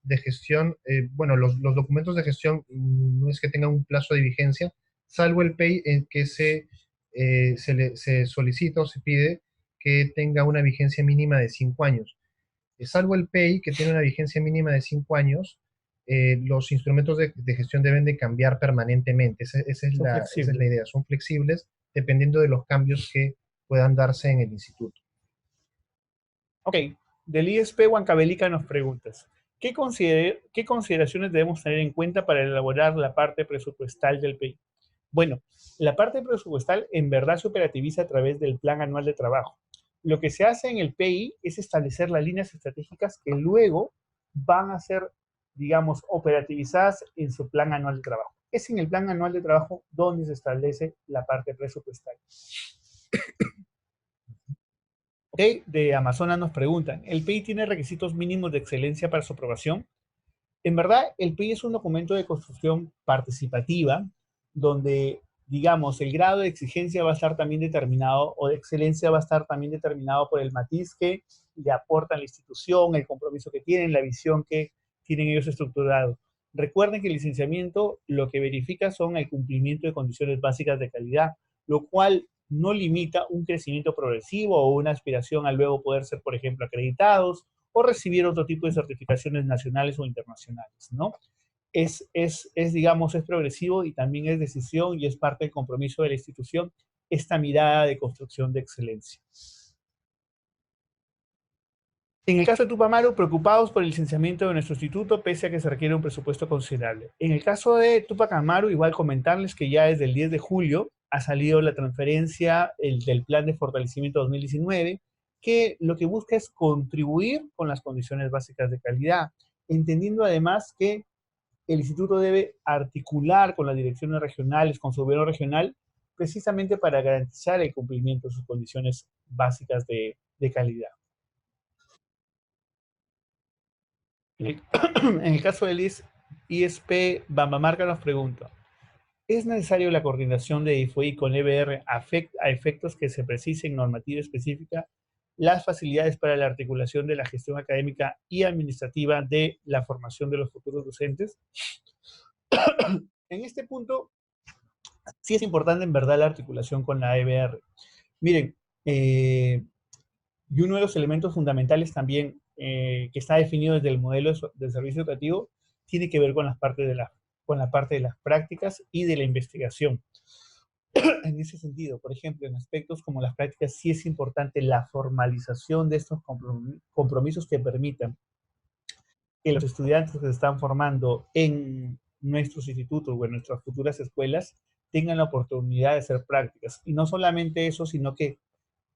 de gestión, bueno, los documentos de gestión no es que tengan un plazo de vigencia, salvo el PEI en que se solicita o se pide que tenga una vigencia mínima de 5 años. Salvo el PEI, que tiene una vigencia mínima de 5 años, los instrumentos de gestión deben de cambiar permanentemente. Esa es la idea. Son flexibles dependiendo de los cambios que puedan darse en el instituto. Ok, del ISP Huancavelica nos preguntas, ¿qué consideraciones debemos tener en cuenta para elaborar la parte presupuestal del PEI? Bueno, la parte presupuestal en verdad se operativiza a través del Plan Anual de Trabajo. Lo que se hace en el PEI es establecer las líneas estratégicas que luego van a ser, digamos, operativizadas en su Plan Anual de Trabajo. Es en el Plan Anual de Trabajo donde se establece la parte presupuestal. Okay, de Amazonas nos preguntan, ¿el PEI tiene requisitos mínimos de excelencia para su aprobación? En verdad, el PEI es un documento de construcción participativa donde, digamos, el grado de exigencia va a estar también determinado, o de excelencia va a estar también determinado por el matiz que le aporta la institución, el compromiso que tienen, la visión que tienen ellos estructurado. Recuerden que el licenciamiento lo que verifica son el cumplimiento de condiciones básicas de calidad, lo cual no limita un crecimiento progresivo o una aspiración a luego poder ser, por ejemplo, acreditados o recibir otro tipo de certificaciones nacionales o internacionales, ¿no? Digamos, es progresivo y también es decisión y es parte del compromiso de la institución esta mirada de construcción de excelencia. En el caso de Tupac Amaru, preocupados por el licenciamiento de nuestro instituto, pese a que se requiere un presupuesto considerable. En el caso de Tupac Amaru, igual comentarles que ya desde el 10 de julio ha salido la transferencia del Plan de Fortalecimiento 2019, que lo que busca es contribuir con las condiciones básicas de calidad, entendiendo además que el instituto debe articular con las direcciones regionales, con su gobierno regional, precisamente para garantizar el cumplimiento de sus condiciones básicas de calidad. En el caso del ISP, Bambamarca nos pregunta, ¿es necesario la coordinación de IFOI con EBR a efectos que se precisen normativa específica las facilidades para la articulación de la gestión académica y administrativa de la formación de los futuros docentes? En este punto, sí es importante en verdad la articulación con la EBR. Miren, y uno de los elementos fundamentales también que está definido desde el modelo del servicio educativo tiene que ver con la parte de las prácticas y de la investigación. En ese sentido, por ejemplo, en aspectos como las prácticas, sí es importante la formalización de estos compromisos que permitan que los estudiantes que se están formando en nuestros institutos o en nuestras futuras escuelas tengan la oportunidad de hacer prácticas. Y no solamente eso, sino que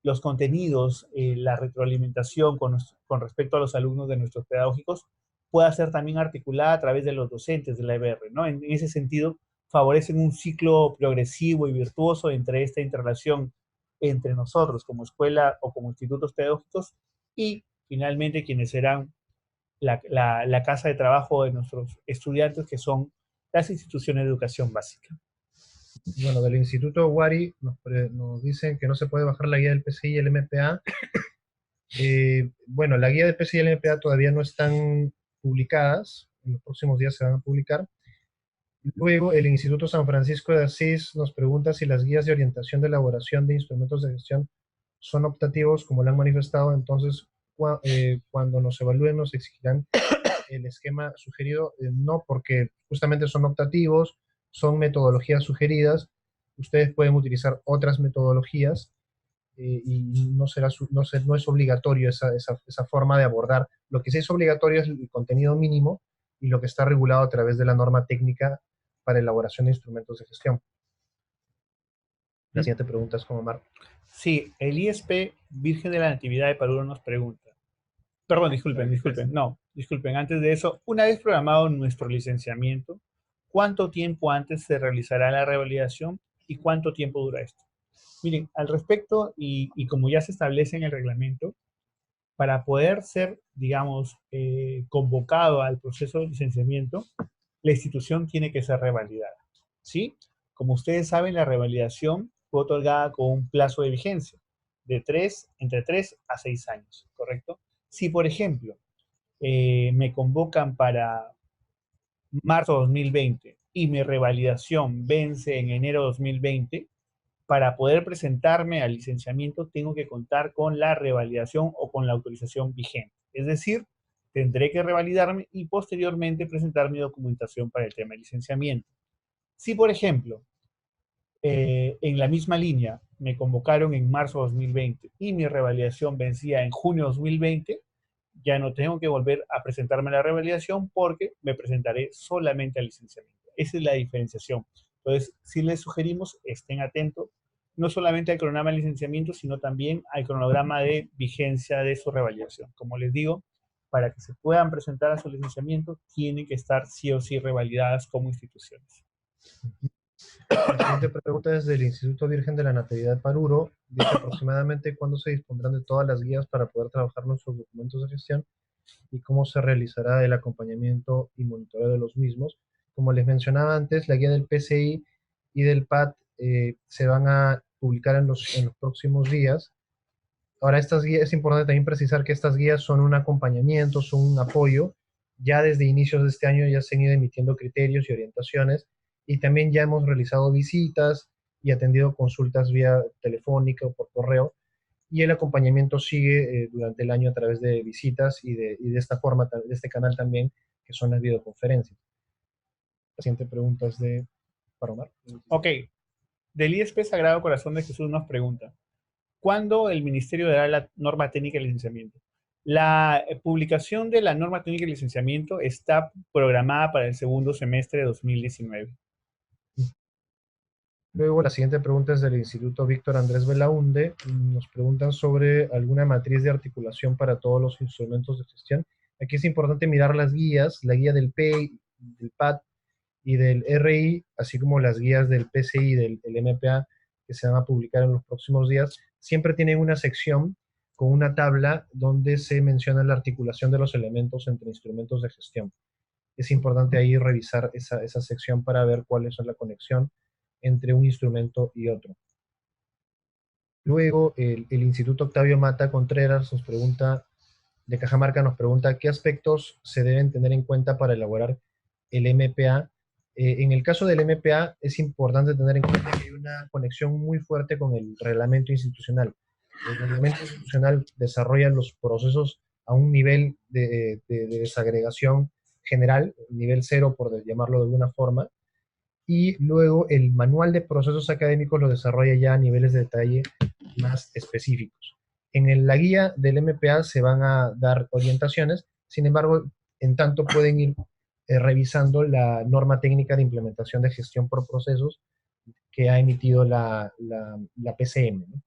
los contenidos, la retroalimentación con respecto a los alumnos de nuestros pedagógicos pueda ser también articulada a través de los docentes de la EBR, ¿no? En ese sentido, favorecen un ciclo progresivo y virtuoso entre esta interrelación entre nosotros como escuela o como institutos pedagógicos y finalmente quienes serán la casa de trabajo de nuestros estudiantes, que son las instituciones de educación básica. Bueno, del Instituto Wari nos dicen que no se puede bajar la guía del PCI y el MPA. Bueno, la guía del PCI y el MPA todavía no están publicadas, en los próximos días se van a publicar. Luego, el Instituto San Francisco de Asís nos pregunta si las guías de orientación de elaboración de instrumentos de gestión son optativos, como lo han manifestado. Entonces, cuando nos evalúen, nos exigirán el esquema sugerido. No, porque justamente son optativos, son metodologías sugeridas. Ustedes pueden utilizar otras metodologías y no es obligatorio esa forma de abordar. Lo que sí es obligatorio es el contenido mínimo y lo que está regulado a través de la norma técnica para elaboración de instrumentos de gestión. La siguiente pregunta es como Marco. Sí, el ISP Virgen de la Natividad de Paduro nos pregunta. Perdón, disculpen. Antes de eso, una vez programado nuestro licenciamiento, ¿cuánto tiempo antes se realizará la revalidación y cuánto tiempo dura esto? Miren, al respecto, y como ya se establece en el reglamento, para poder ser, digamos, convocado al proceso de licenciamiento, la institución tiene que ser revalidada, ¿sí? Como ustedes saben, la revalidación fue otorgada con un plazo de vigencia de entre 3 a 6 años, ¿correcto? Si, por ejemplo, me convocan para marzo 2020 y mi revalidación vence en enero 2020, para poder presentarme al licenciamiento tengo que contar con la revalidación o con la autorización vigente. Es decir, tendré que revalidarme y posteriormente presentar mi documentación para el tema de licenciamiento. Si, por ejemplo, en la misma línea me convocaron en marzo 2020 y mi revalidación vencía en junio 2020, ya no tengo que volver a presentarme a la revalidación porque me presentaré solamente al licenciamiento. Esa es la diferenciación. Entonces, si les sugerimos, estén atentos, no solamente al cronograma de licenciamiento, sino también al cronograma de vigencia de su revalidación. Como les digo, para que se puedan presentar a su licenciamiento, tienen que estar sí o sí revalidadas como instituciones. La siguiente pregunta es del Instituto Virgen de la Natividad Paruro. Dice aproximadamente cuándo se dispondrán de todas las guías para poder trabajar nuestros documentos de gestión y cómo se realizará el acompañamiento y monitoreo de los mismos. Como les mencionaba antes, la guía del PCI y del PAT se van a publicar en los próximos días. Ahora, estas guías, es importante también precisar que estas guías son un acompañamiento, son un apoyo. Ya desde inicios de este año ya se han ido emitiendo criterios y orientaciones y también ya hemos realizado visitas y atendido consultas vía telefónica o por correo, y el acompañamiento sigue durante el año a través de visitas y de esta forma, de este canal también, que son las videoconferencias. La siguiente pregunta es para Omar. Ok, del ISP Sagrado Corazón de Jesús nos pregunta, ¿cuándo el Ministerio dará la norma técnica de licenciamiento? La publicación de la norma técnica de licenciamiento está programada para el segundo semestre de 2019. Luego, la siguiente pregunta es del Instituto Víctor Andrés Belaunde. Nos preguntan sobre alguna matriz de articulación para todos los instrumentos de gestión. Aquí es importante mirar las guías, la guía del PEI, del PAT y del RI, así como las guías del PCI y del MPA, que se van a publicar en los próximos días. Siempre tienen una sección con una tabla donde se menciona la articulación de los elementos entre instrumentos de gestión. Es importante ahí revisar esa sección para ver cuál es la conexión entre un instrumento y otro. Luego, el Instituto Octavio Mata Contreras nos pregunta, de Cajamarca nos pregunta, ¿qué aspectos se deben tener en cuenta para elaborar el MPA? En el caso del MPA es importante tener en cuenta que hay una conexión muy fuerte con el reglamento institucional. El reglamento institucional desarrolla los procesos a un nivel de desagregación general, nivel cero, por llamarlo de alguna forma, y luego el manual de procesos académicos lo desarrolla ya a niveles de detalle más específicos. En la guía del MPA se van a dar orientaciones, sin embargo, en tanto pueden ir revisando la norma técnica de implementación de gestión por procesos que ha emitido la PCM, ¿no?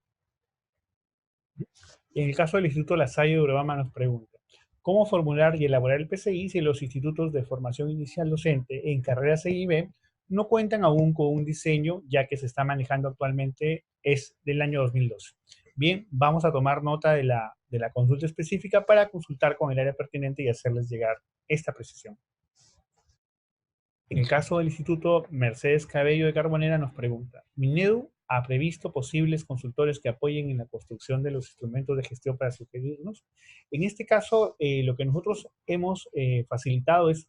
En el caso del Instituto La Salle de Urabama nos pregunta, ¿cómo formular y elaborar el PCI si los institutos de formación inicial docente en carreras CIB no cuentan aún con un diseño, ya que se está manejando actualmente es del año 2012? Bien, vamos a tomar nota de la consulta específica para consultar con el área pertinente y hacerles llegar esta precisión. En el caso del Instituto Mercedes Cabello de Carbonera nos pregunta, ¿Minedu ha previsto posibles consultores que apoyen en la construcción de los instrumentos de gestión para sugerirnos? En este caso, lo que nosotros hemos facilitado es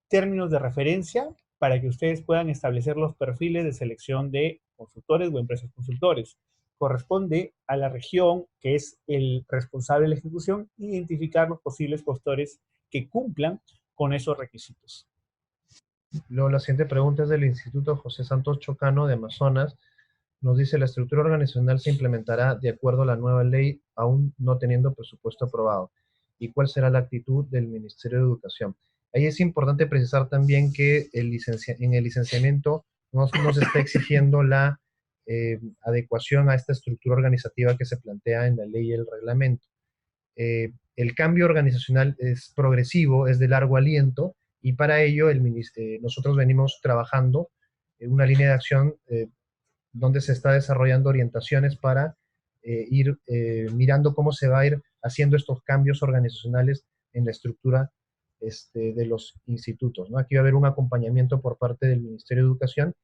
términos de referencia para que ustedes puedan establecer los perfiles de selección de consultores o empresas consultores. Corresponde a la región, que es el responsable de la ejecución, identificar los posibles postores que cumplan con esos requisitos. Luego, la siguiente pregunta es del Instituto José Santos Chocano de Amazonas. Nos dice, la estructura organizacional se implementará de acuerdo a la nueva ley, aún no teniendo presupuesto aprobado. ¿Y cuál será la actitud del Ministerio de Educación? Ahí es importante precisar también que en el licenciamiento no se está exigiendo la adecuación a esta estructura organizativa que se plantea en la ley y el reglamento. El cambio organizacional es progresivo, es de largo aliento, y para ello nosotros venimos trabajando en una línea de acción donde se está desarrollando orientaciones para ir mirando cómo se va a ir haciendo estos cambios organizacionales en la estructura de los institutos, ¿no? Aquí va a haber un acompañamiento por parte del Ministerio de Educación,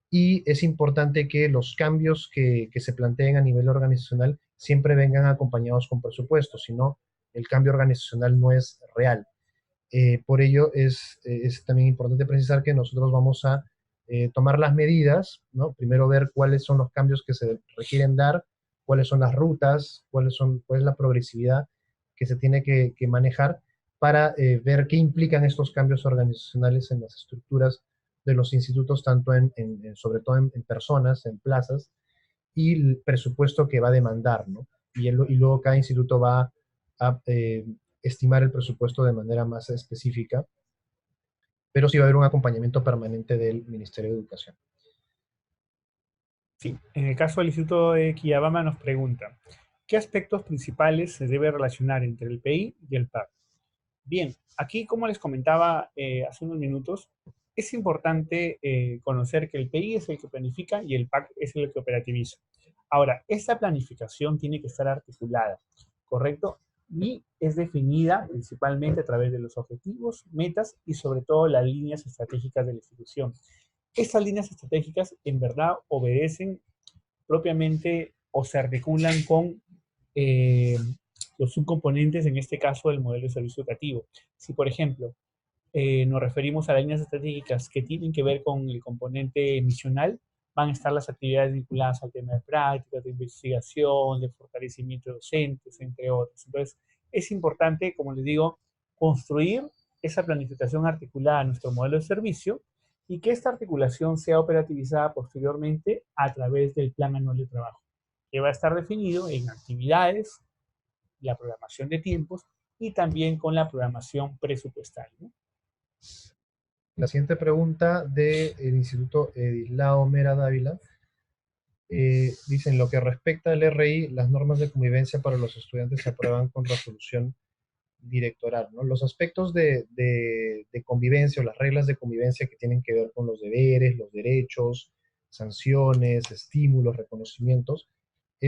y es importante que los cambios que se planteen a nivel organizacional siempre vengan acompañados con presupuesto, si no, el cambio organizacional no es real. Por ello es también importante precisar que nosotros vamos a tomar las medidas, ¿no? Primero ver cuáles son los cambios que se requieren dar, cuáles son las rutas, cuál es la progresividad que se tiene que manejar para ver qué implican estos cambios organizacionales en las estructuras de los institutos, tanto sobre todo en personas, en plazas, y el presupuesto que va a demandar, ¿no? Y luego cada instituto va a estimar el presupuesto de manera más específica, pero sí va a haber un acompañamiento permanente del Ministerio de Educación. Sí, en el caso del Instituto de Quillabamba nos pregunta, ¿qué aspectos principales se debe relacionar entre el PI y el PAC? Bien, aquí como les comentaba hace unos minutos, es importante conocer que el PI es el que planifica y el PAC es el que operativiza. Ahora, esta planificación tiene que estar articulada, ¿correcto? Y es definida principalmente a través de los objetivos, metas y sobre todo las líneas estratégicas de la institución. Estas líneas estratégicas en verdad obedecen propiamente o se articulan con eh, los subcomponentes, en este caso, del modelo de servicio educativo. Si, por ejemplo, nos referimos a las líneas estratégicas que tienen que ver con el componente misional, van a estar las actividades vinculadas al tema de prácticas, de investigación, de fortalecimiento de docentes, entre otros. Entonces, es importante, como les digo, construir esa planificación articulada a nuestro modelo de servicio y que esta articulación sea operativizada posteriormente a través del plan anual de trabajo, que va a estar definido en actividades, la programación de tiempos y también con la programación presupuestal, ¿no? La siguiente pregunta del Instituto Edislao Mera Dávila dice, en lo que respecta al RI, las normas de convivencia para los estudiantes se aprueban con resolución directoral, ¿no? Los aspectos de convivencia o las reglas de convivencia que tienen que ver con los deberes, los derechos, sanciones, estímulos, reconocimientos,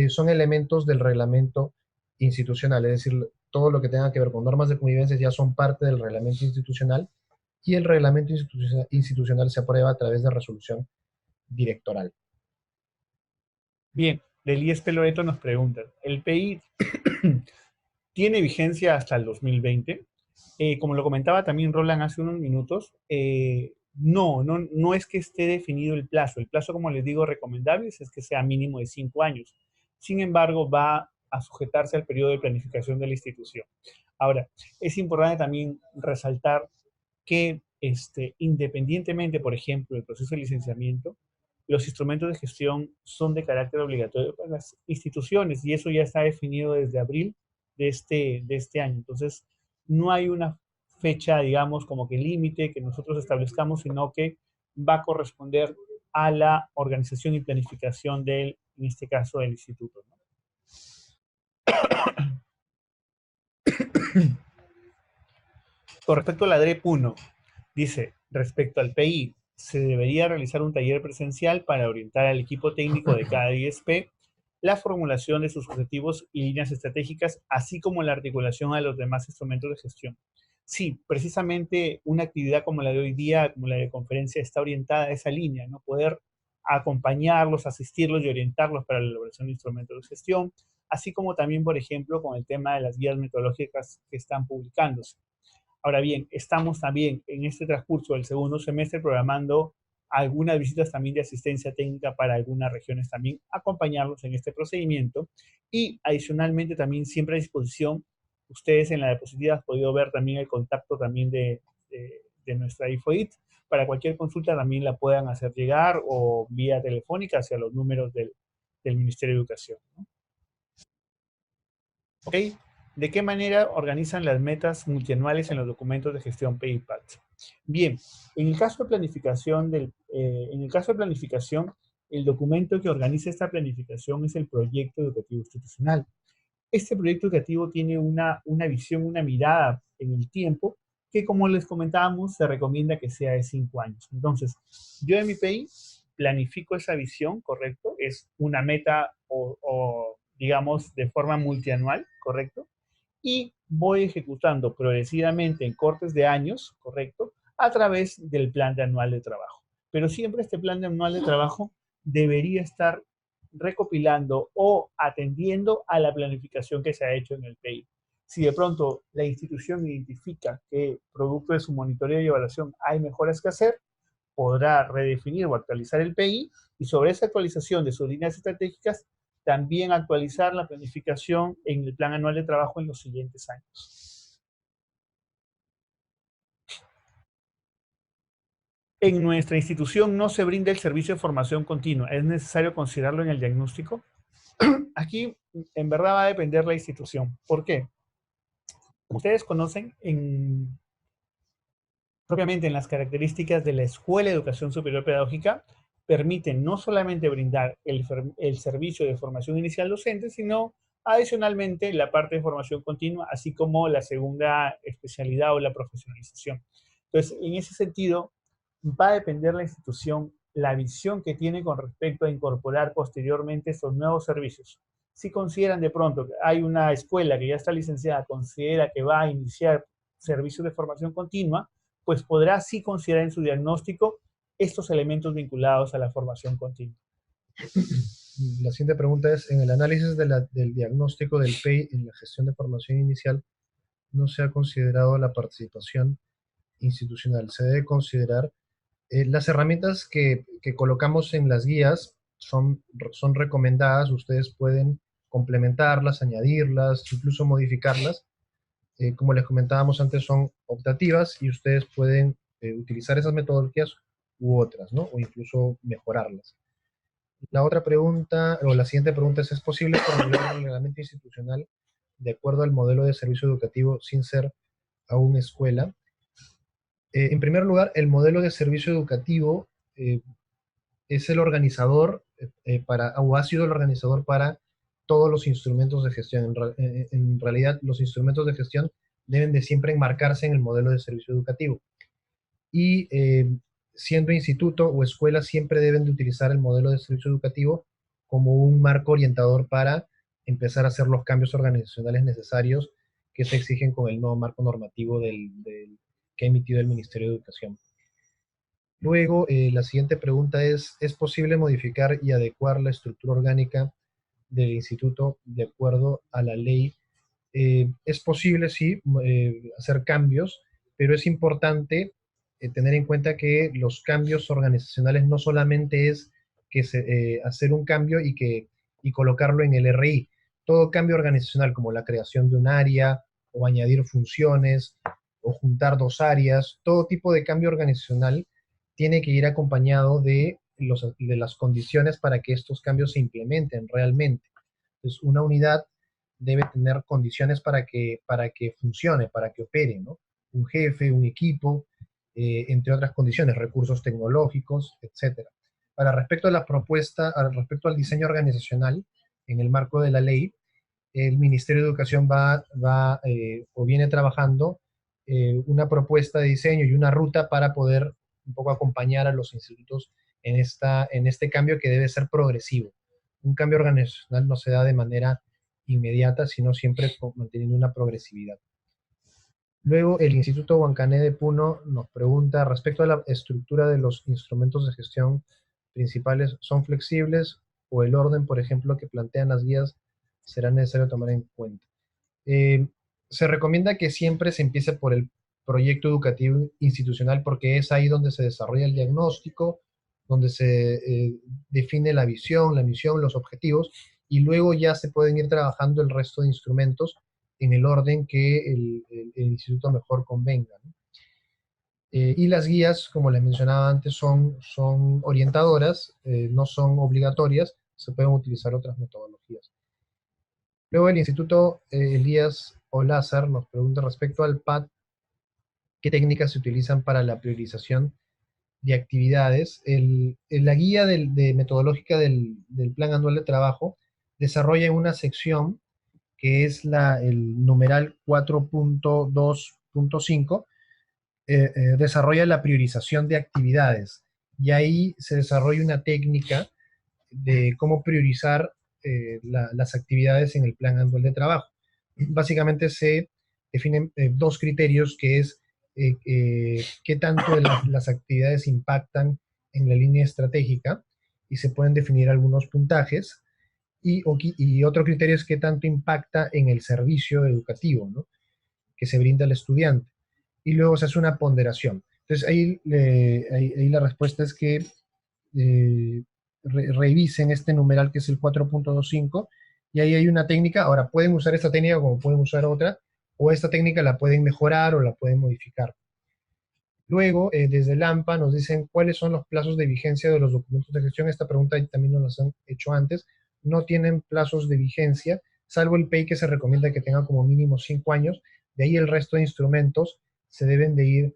son elementos del reglamento institucional, es decir, todo lo que tenga que ver con normas de convivencia ya son parte del reglamento institucional y el reglamento institucional se aprueba a través de resolución directoral. Bien, Delíes Loreto nos pregunta, ¿el PI tiene vigencia hasta el 2020? Como lo comentaba también Roland hace unos minutos, no es que esté definido el plazo. El plazo, como les digo, recomendable es que sea mínimo de 5 años. Sin embargo, va a sujetarse al periodo de planificación de la institución. Ahora, es importante también resaltar que independientemente, por ejemplo, del proceso de licenciamiento, los instrumentos de gestión son de carácter obligatorio para las instituciones y eso ya está definido desde abril de este año. Entonces, no hay una fecha, digamos, como que límite que nosotros establezcamos, sino que va a corresponder a la organización y planificación del, en este caso, del instituto, ¿no? Con respecto a la DREP 1, dice, respecto al PI, se debería realizar un taller presencial para orientar al equipo técnico de cada ISP la formulación de sus objetivos y líneas estratégicas, así como la articulación a los demás instrumentos de gestión. Sí, precisamente una actividad como la de hoy día, como la de conferencia, está orientada a esa línea, ¿no? Poder acompañarlos, asistirlos y orientarlos para la elaboración de instrumentos de gestión, así como también, por ejemplo, con el tema de las guías metodológicas que están publicándose. Ahora bien, estamos también en este transcurso del segundo semestre programando algunas visitas también de asistencia técnica para algunas regiones también, acompañarlos en este procedimiento y adicionalmente también siempre a disposición, ustedes en la diapositiva han podido ver también el contacto también de nuestra IFOIT, para cualquier consulta también la puedan hacer llegar o vía telefónica hacia los números del Ministerio de Educación, ¿no? ¿Ok? ¿De qué manera organizan las metas multianuales en los documentos de gestión PIPAT? Bien, en el caso de planificación, el documento que organiza esta planificación es el proyecto educativo institucional. Este proyecto educativo tiene una visión, una mirada en el tiempo, que como les comentábamos, se recomienda que sea de 5 años. Entonces, yo en mi PI planifico esa visión, ¿correcto? Es una meta o digamos, de forma multianual, ¿correcto? Y voy ejecutando progresivamente en cortes de años, ¿correcto? A través del plan de anual de trabajo. Pero siempre este plan de anual de trabajo debería estar recopilando o atendiendo a la planificación que se ha hecho en el PI. Si de pronto la institución identifica que producto de su monitoreo y evaluación hay mejoras que hacer, podrá redefinir o actualizar el PI y sobre esa actualización de sus líneas estratégicas también actualizar la planificación en el plan anual de trabajo en los siguientes años. En nuestra institución no se brinda el servicio de formación continua. ¿Es necesario considerarlo en el diagnóstico? Aquí, en verdad, va a depender la institución. ¿Por qué? Como ustedes conocen, propiamente en las características de la Escuela de Educación Superior Pedagógica, permiten no solamente brindar el servicio de formación inicial docente, sino adicionalmente la parte de formación continua, así como la segunda especialidad o la profesionalización. Entonces, en ese sentido, va a depender la institución, la visión que tiene con respecto a incorporar posteriormente estos nuevos servicios. Si consideran de pronto que hay una escuela que ya está licenciada, considera que va a iniciar servicios de formación continua, pues podrá sí considerar en su diagnóstico estos elementos vinculados a la formación continua. La siguiente pregunta es, en el análisis del diagnóstico del PEI en la gestión de formación inicial, no se ha considerado la participación institucional. Se debe considerar las herramientas que colocamos en las guías son recomendadas, ustedes pueden complementarlas, añadirlas, incluso modificarlas. Como les comentábamos antes, son optativas y ustedes pueden utilizar esas metodologías u otras, ¿no? O incluso mejorarlas. La otra pregunta, o la siguiente pregunta ¿es posible formular un reglamento institucional de acuerdo al modelo de servicio educativo sin ser aún escuela? En primer lugar, el modelo de servicio educativo es el organizador o ha sido el organizador para todos los instrumentos de gestión. En realidad, los instrumentos de gestión deben de siempre enmarcarse en el modelo de servicio educativo. Y siendo instituto o escuela, siempre deben de utilizar el modelo de servicio educativo como un marco orientador para empezar a hacer los cambios organizacionales necesarios que se exigen con el nuevo marco normativo que ha emitido el Ministerio de Educación. Luego, la siguiente pregunta ¿es posible modificar y adecuar la estructura orgánica del instituto de acuerdo a la ley? Es posible, sí, hacer cambios, pero es importante tener en cuenta que los cambios organizacionales no solamente es hacer un cambio y colocarlo en el RI. Todo cambio organizacional, como la creación de un área, o añadir funciones, o juntar dos áreas, todo tipo de cambio organizacional tiene que ir acompañado de las condiciones para que estos cambios se implementen realmente. Entonces, una unidad debe tener condiciones para que funcione, para que opere, ¿no? Un jefe, un equipo, entre otras condiciones, recursos tecnológicos, etc. Respecto a la propuesta, respecto al diseño organizacional, en el marco de la ley, el Ministerio de Educación o viene trabajando una propuesta de diseño y una ruta para poder un poco acompañar a los institutos en este cambio que debe ser progresivo. Un cambio organizacional no se da de manera inmediata, sino siempre manteniendo una progresividad. Luego, el Instituto Huancané de Puno nos pregunta, respecto a la estructura de los instrumentos de gestión principales, ¿son flexibles o el orden, por ejemplo, que plantean las guías será necesario tomar en cuenta? Se recomienda que siempre se empiece por el proyecto educativo institucional porque es ahí donde se desarrolla el diagnóstico, donde se define la visión, la misión, los objetivos, y luego ya se pueden ir trabajando el resto de instrumentos en el orden que el instituto mejor convenga, ¿no? Y las guías, como les mencionaba antes, son orientadoras, no son obligatorias, se pueden utilizar otras metodologías. Luego el Instituto Elías Olázar nos pregunta respecto al PAD, ¿qué técnicas se utilizan para la priorización de actividades? La guía metodológica del Plan Anual de Trabajo desarrolla una sección que es el numeral 4.2.5, desarrolla la priorización de actividades. Y ahí se desarrolla una técnica de cómo priorizar las actividades en el Plan Anual de Trabajo. Básicamente se definen dos criterios, que es qué tanto las actividades impactan en la línea estratégica, y se pueden definir algunos puntajes, Y otro criterio es qué tanto impacta en el servicio educativo, ¿no?, que se brinda al estudiante. Y luego se hace una ponderación. Entonces ahí la respuesta es que revisen este numeral que es el 4.25, y ahí hay una técnica. Ahora, pueden usar esta técnica como pueden usar otra, o esta técnica la pueden mejorar o la pueden modificar. Luego, desde el AMPA nos dicen cuáles son los plazos de vigencia de los documentos de gestión. Esta pregunta también nos la han hecho antes. No tienen plazos de vigencia, salvo el PEI, que se recomienda que tenga como mínimo 5 años. De ahí el resto de instrumentos se deben de ir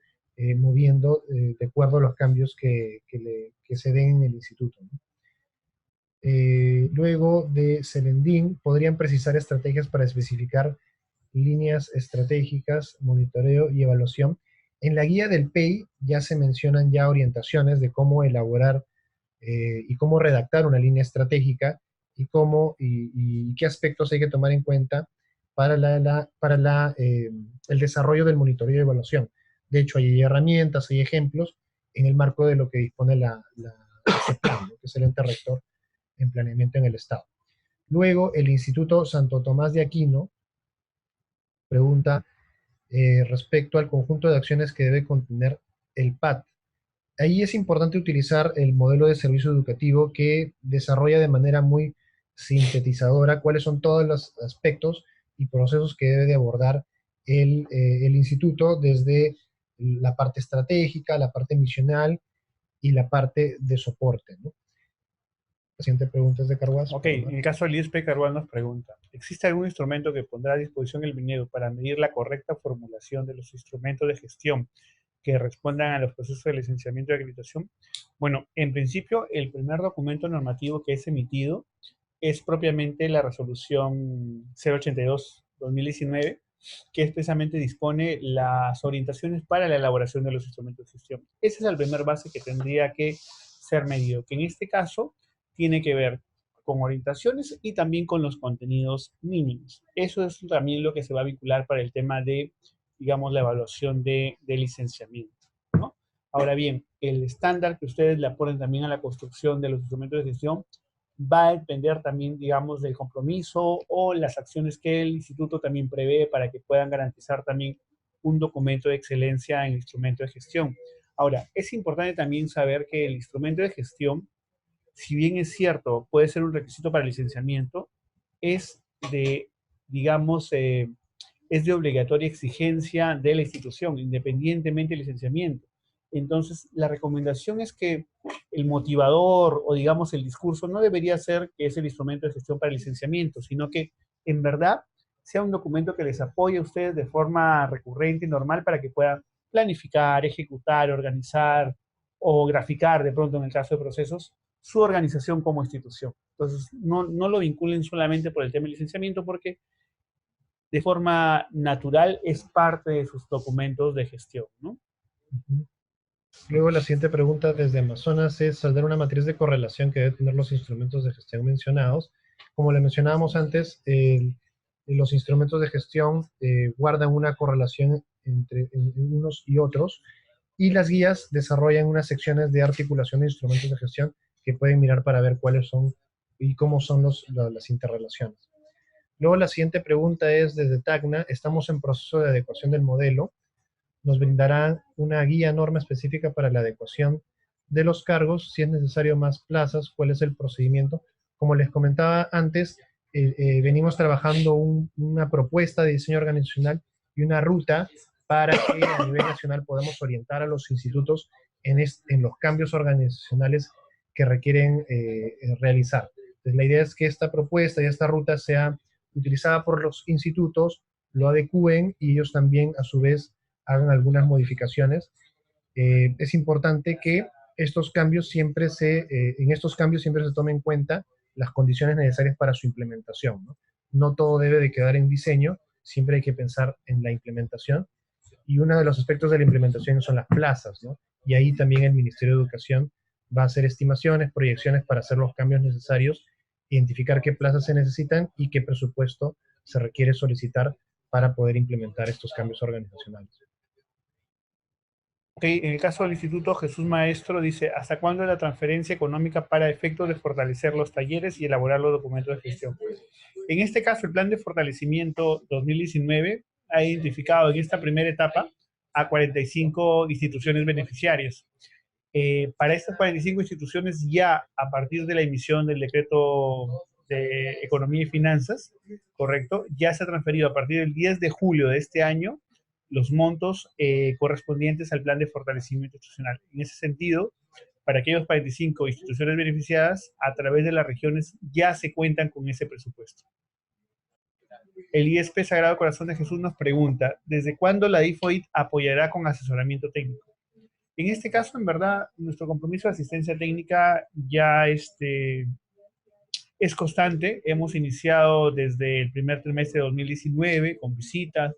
moviendo de acuerdo a los cambios que se den en el instituto, ¿no? Luego de Selendín, podrían precisar estrategias para especificar líneas estratégicas, monitoreo y evaluación. En la guía del PEI ya se mencionan ya orientaciones de cómo elaborar y cómo redactar una línea estratégica, y qué aspectos hay que tomar en cuenta para el desarrollo del monitoreo y evaluación. De hecho, hay herramientas, hay ejemplos en el marco de lo que dispone este plan, ¿no?, que es el ente rector en planeamiento en el Estado. Luego, el Instituto Santo Tomás de Aquino pregunta respecto al conjunto de acciones que debe contener el PAT. Ahí es importante utilizar el modelo de servicio educativo, que desarrolla de manera muy sintetizadora cuáles son todos los aspectos y procesos que debe de abordar el instituto, desde la parte estratégica, la parte misional y la parte de soporte, ¿no? La siguiente pregunta es de Carguas. Ok, en el caso del ISP, Carval nos pregunta, ¿existe algún instrumento que pondrá a disposición el Minedu para medir la correcta formulación de los instrumentos de gestión que respondan a los procesos de licenciamiento y acreditación? Bueno, en principio, el primer documento normativo que es emitido es propiamente la resolución 082-2019, que expresamente dispone las orientaciones para la elaboración de los instrumentos de gestión. Ese es el primer base que tendría que ser medido, que en este caso tiene que ver con orientaciones y también con los contenidos mínimos. Eso es también lo que se va a vincular para el tema de, digamos, la evaluación de licenciamiento, ¿no? Ahora bien, el estándar que ustedes le aponen también a la construcción de los instrumentos de gestión va a depender también, digamos, del compromiso o las acciones que el instituto también prevé para que puedan garantizar también un documento de excelencia en el instrumento de gestión. Ahora, es importante también saber que el instrumento de gestión, si bien es cierto, puede ser un requisito para el licenciamiento, es de, digamos, es de obligatoria exigencia de la institución, independientemente del licenciamiento. Entonces, la recomendación es que el motivador o, digamos, el discurso no debería ser que es el instrumento de gestión para el licenciamiento, sino que, en verdad, sea un documento que les apoye a ustedes de forma recurrente y normal para que puedan planificar, ejecutar, organizar o graficar, de pronto en el caso de procesos, su organización como institución. Entonces, no lo vinculen solamente por el tema del licenciamiento, porque de forma natural es parte de sus documentos de gestión, ¿no? Luego, la siguiente pregunta desde Amazonas es saldar una matriz de correlación que deben tener los instrumentos de gestión mencionados. Como le mencionábamos antes, los instrumentos de gestión guardan una correlación entre unos y otros, y las guías desarrollan unas secciones de articulación de instrumentos de gestión que pueden mirar para ver cuáles son y cómo son las interrelaciones. Luego, la siguiente pregunta es desde Tacna. Estamos en proceso de adecuación del modelo. Nos brindarán una guía norma específica para la adecuación de los cargos, si es necesario más plazas, cuál es el procedimiento. Como les comentaba antes, venimos trabajando una propuesta de diseño organizacional y una ruta para que a nivel nacional podamos orientar a los institutos en los cambios organizacionales que requieren realizar. Entonces, la idea es que esta propuesta y esta ruta sea utilizada por los institutos, lo adecúen y ellos también, a su vez, hagan algunas modificaciones. Es importante que estos cambios en estos cambios siempre se tomen en cuenta las condiciones necesarias para su implementación, ¿no? No todo debe de quedar en diseño, siempre hay que pensar en la implementación, y uno de los aspectos de la implementación son las plazas, ¿no? Y ahí también el Ministerio de Educación va a hacer estimaciones, proyecciones para hacer los cambios necesarios, identificar qué plazas se necesitan y qué presupuesto se requiere solicitar para poder implementar estos cambios organizacionales. Ok, en el caso del Instituto Jesús Maestro dice, ¿hasta cuándo la transferencia económica para efectos de fortalecer los talleres y elaborar los documentos de gestión? En este caso, el Plan de Fortalecimiento 2019 ha identificado en esta primera etapa a 45 instituciones beneficiarias. Para estas 45 instituciones ya a partir de la emisión del decreto de Economía y Finanzas, correcto, ya se ha transferido a partir del 10 de julio de este año los montos correspondientes al plan de fortalecimiento institucional. En ese sentido, para aquellos 45 instituciones beneficiadas, a través de las regiones ya se cuentan con ese presupuesto. El ISP Sagrado Corazón de Jesús nos pregunta, ¿desde cuándo la DIFOIT apoyará con asesoramiento técnico? En este caso, en verdad, nuestro compromiso de asistencia técnica ya es constante. Hemos iniciado desde el primer trimestre de 2019 con visitas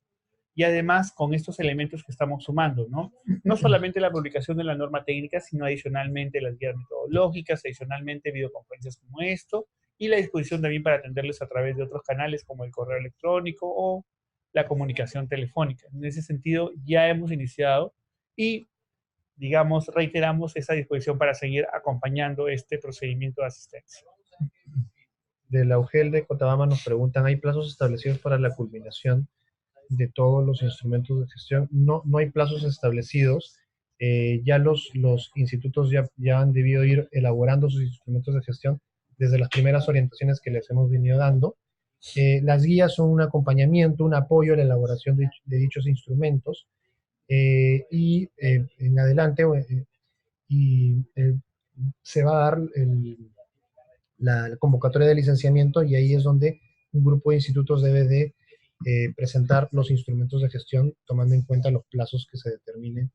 y además con estos elementos que estamos sumando, ¿no? No solamente la publicación de la norma técnica, sino adicionalmente las guías metodológicas, adicionalmente videoconferencias como esto y la disposición también para atenderles a través de otros canales como el correo electrónico o la comunicación telefónica. En ese sentido, ya hemos iniciado y digamos, reiteramos esa disposición para seguir acompañando este procedimiento de asistencia. De la UGEL de Cochabamba nos preguntan, ¿hay plazos establecidos para la culminación de todos los instrumentos de gestión? No, no hay plazos establecidos. Ya los institutos ya han debido ir elaborando sus instrumentos de gestión desde las primeras orientaciones que les hemos venido dando. Las guías son un acompañamiento, un apoyo a la elaboración de dichos instrumentos. En adelante se va a dar la convocatoria de licenciamiento y ahí es donde un grupo de institutos debe de presentar los instrumentos de gestión tomando en cuenta los plazos que se determinen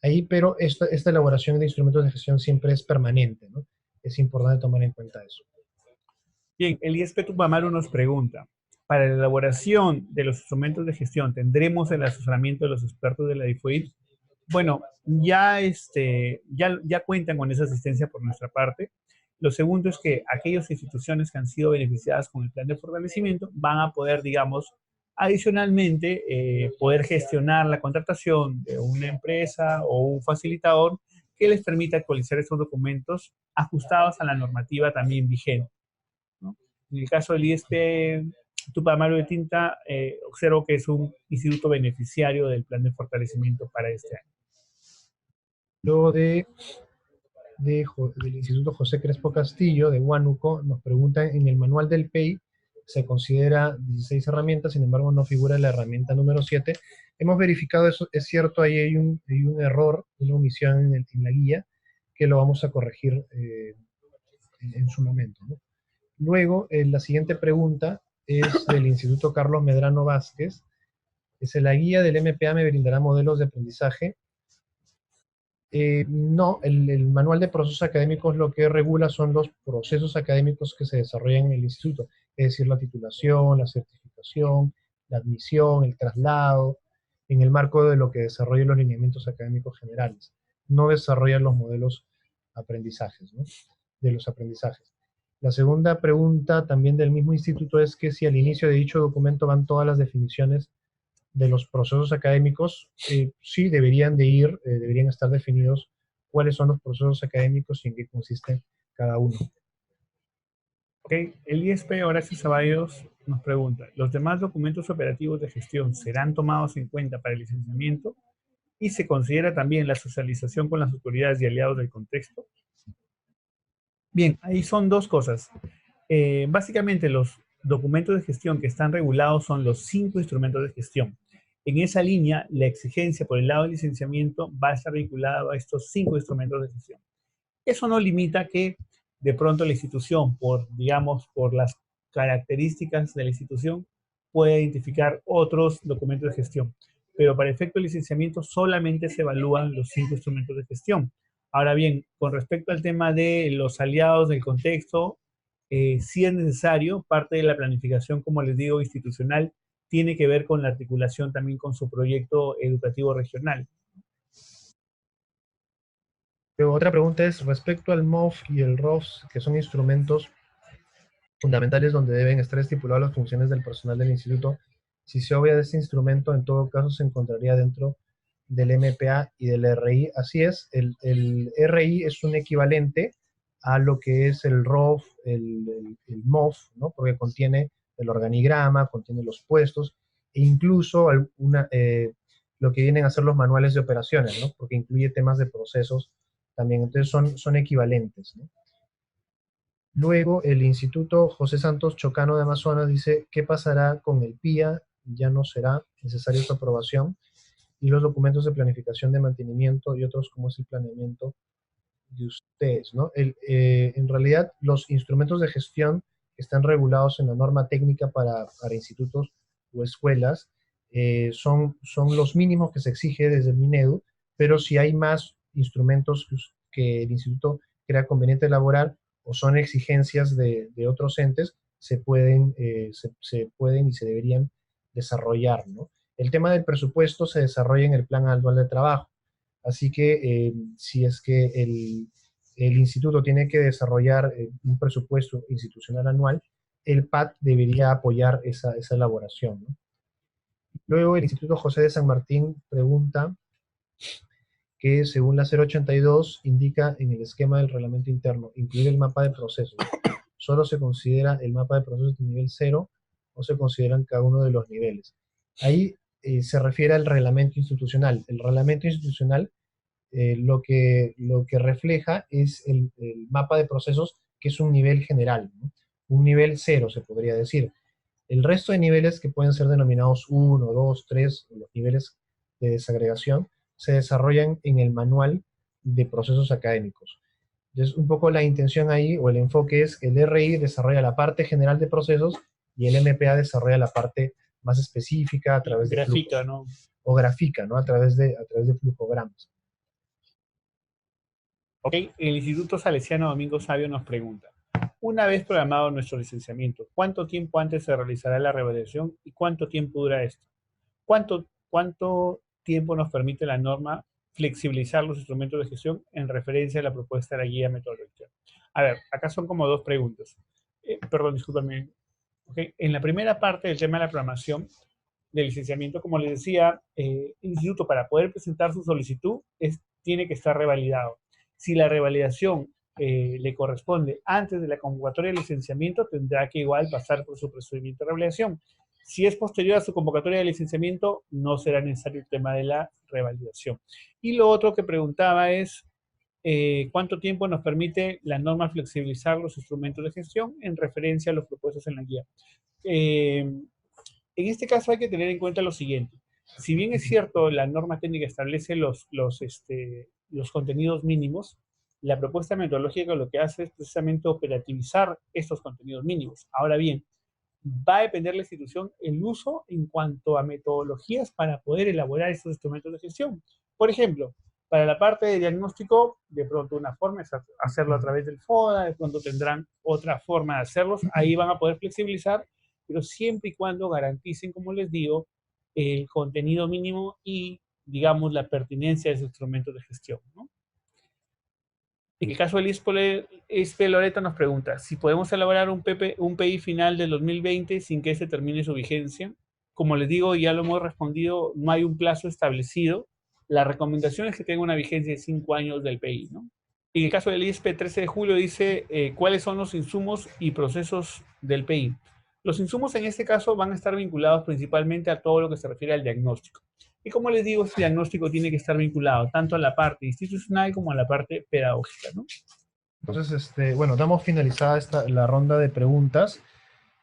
ahí, pero esta elaboración de instrumentos de gestión siempre es permanente, ¿no? Es importante tomar en cuenta eso. Bien, el ISP Tupamaru nos pregunta, para la elaboración de los instrumentos de gestión, ¿tendremos el asesoramiento de los expertos de la DIFOIT? Bueno, ya cuentan con esa asistencia por nuestra parte. Lo segundo es que aquellas instituciones que han sido beneficiadas con el plan de fortalecimiento van a poder, digamos, adicionalmente, poder gestionar la contratación de una empresa o un facilitador que les permita actualizar estos documentos ajustados a la normativa también vigente, ¿no? En el caso del ISP Tupamaru de Tinta, observo que es un instituto beneficiario del plan de fortalecimiento para este año. Luego del Instituto José Crespo Castillo de Huánuco, nos preguntan, en el manual del PEI se considera 16 herramientas, sin embargo no figura la herramienta número 7. Hemos verificado eso, es cierto, ahí hay un error, una omisión en la guía, que lo vamos a corregir en su momento, ¿no? Luego, la siguiente pregunta es del Instituto Carlos Medrano Vázquez. Dice, ¿la guía del MPA me brindará modelos de aprendizaje? No, el manual de procesos académicos lo que regula son los procesos académicos que se desarrollan en el instituto, es decir, la titulación, la certificación, la admisión, el traslado, en el marco de lo que desarrollan los lineamientos académicos generales. No desarrollan los modelos aprendizajes, ¿no? De los aprendizajes. La segunda pregunta también del mismo instituto es que si al inicio de dicho documento van todas las definiciones de los procesos académicos, sí deberían estar definidos cuáles son los procesos académicos y en qué consiste cada uno. Ok, el ISP Horacio Ceballos nos pregunta, ¿los demás documentos operativos de gestión serán tomados en cuenta para el licenciamiento? ¿Y se considera también la socialización con las autoridades y aliados del contexto? Bien, ahí son dos cosas. Básicamente los documentos de gestión que están regulados son los 5 instrumentos de gestión. En esa línea, la exigencia por el lado del licenciamiento va a estar vinculada a estos 5 instrumentos de gestión. Eso no limita que de pronto la institución, digamos, por las características de la institución, pueda identificar otros documentos de gestión. Pero para efecto de licenciamiento solamente se evalúan los 5 instrumentos de gestión. Ahora bien, con respecto al tema de los aliados del contexto, sí es necesario, parte de la planificación, como les digo, institucional, tiene que ver con la articulación también con su proyecto educativo regional. Pero otra pregunta es, respecto al MOF y el ROFS, que son instrumentos fundamentales donde deben estar estipuladas las funciones del personal del instituto, si se obvia de este instrumento, en todo caso se encontraría dentro del MPA y del RI. Así es, el RI es un equivalente a lo que es el ROF, el MOF, ¿no? Porque contiene el organigrama, contiene los puestos, e incluso lo que vienen a ser los manuales de operaciones, ¿no? Porque incluye temas de procesos también. Entonces son equivalentes, ¿no? Luego, el Instituto José Santos Chocano de Amazonas dice, ¿qué pasará con el PIA? Ya no será necesaria su aprobación. Y los documentos de planificación de mantenimiento y otros como es el planeamiento de ustedes, ¿no? En realidad, los instrumentos de gestión que están regulados en la norma técnica para institutos o escuelas son los mínimos que se exige desde el Minedu, pero si hay más instrumentos que el instituto crea conveniente elaborar o son exigencias de otros entes, se pueden y se deberían desarrollar, ¿no? El tema del presupuesto se desarrolla en el plan anual de trabajo. Así que si es que el instituto tiene que desarrollar un presupuesto institucional anual, el PAT debería apoyar esa elaboración, ¿no? Luego el Instituto José de San Martín pregunta que según la 082 indica en el esquema del reglamento interno incluir el mapa de procesos. ¿Solo se considera el mapa de procesos de nivel 0 o se consideran cada uno de los niveles? Ahí se refiere al reglamento institucional. El reglamento institucional lo que refleja es el mapa de procesos, que es un nivel general, ¿no? Un nivel 0 se podría decir. El resto de niveles que pueden ser denominados 1, 2, 3, los niveles de desagregación, se desarrollan en el manual de procesos académicos. Entonces, un poco la intención ahí, o el enfoque es que el RI desarrolla la parte general de procesos y el MPA desarrolla la parte más específica a través de Grafica, flujos. ¿no? O gráfica, ¿no? A través de flujogramas. Ok, el Instituto Salesiano Domingo Sabio nos pregunta, una vez programado nuestro licenciamiento, ¿cuánto tiempo antes se realizará la revalidación y cuánto tiempo dura esto? ¿Cuánto tiempo nos permite la norma flexibilizar los instrumentos de gestión en referencia a la propuesta de la guía metodológica? A ver, acá son como dos preguntas. Perdón, discúlpame. Okay. En la primera parte del tema de la programación del licenciamiento, como les decía, el instituto para poder presentar su solicitud tiene que estar revalidado. Si la revalidación le corresponde antes de la convocatoria de licenciamiento, tendrá que igual pasar por su procedimiento de revalidación. Si es posterior a su convocatoria de licenciamiento, no será necesario el tema de la revalidación. Y lo otro que preguntaba es, ¿cuánto tiempo nos permite la norma flexibilizar los instrumentos de gestión en referencia a los propuestos en la guía? En este caso hay que tener en cuenta lo siguiente. Si bien es cierto, la norma técnica establece los contenidos mínimos, la propuesta metodológica lo que hace es precisamente operativizar estos contenidos mínimos. Ahora bien, va a depender de la institución el uso en cuanto a metodologías para poder elaborar estos instrumentos de gestión. Por ejemplo, para la parte de diagnóstico, de pronto una forma es hacerlo a través del FODA, de pronto tendrán otra forma de hacerlos, ahí van a poder flexibilizar, pero siempre y cuando garanticen, como les digo, el contenido mínimo y, digamos, la pertinencia de esos instrumentos de gestión, ¿no? En el caso del ISPE Loreto nos pregunta si podemos elaborar un PI final del 2020 sin que este termine su vigencia. Como les digo, ya lo hemos respondido, no hay un plazo establecido. La recomendación es que tenga una vigencia de 5 años del PI, ¿no? En el caso del ISPE 13 de julio dice cuáles son los insumos y procesos del PI. Los insumos en este caso van a estar vinculados principalmente a todo lo que se refiere al diagnóstico. Y como les digo, este diagnóstico tiene que estar vinculado tanto a la parte institucional como a la parte pedagógica, ¿no? Entonces, bueno, damos finalizada la ronda de preguntas.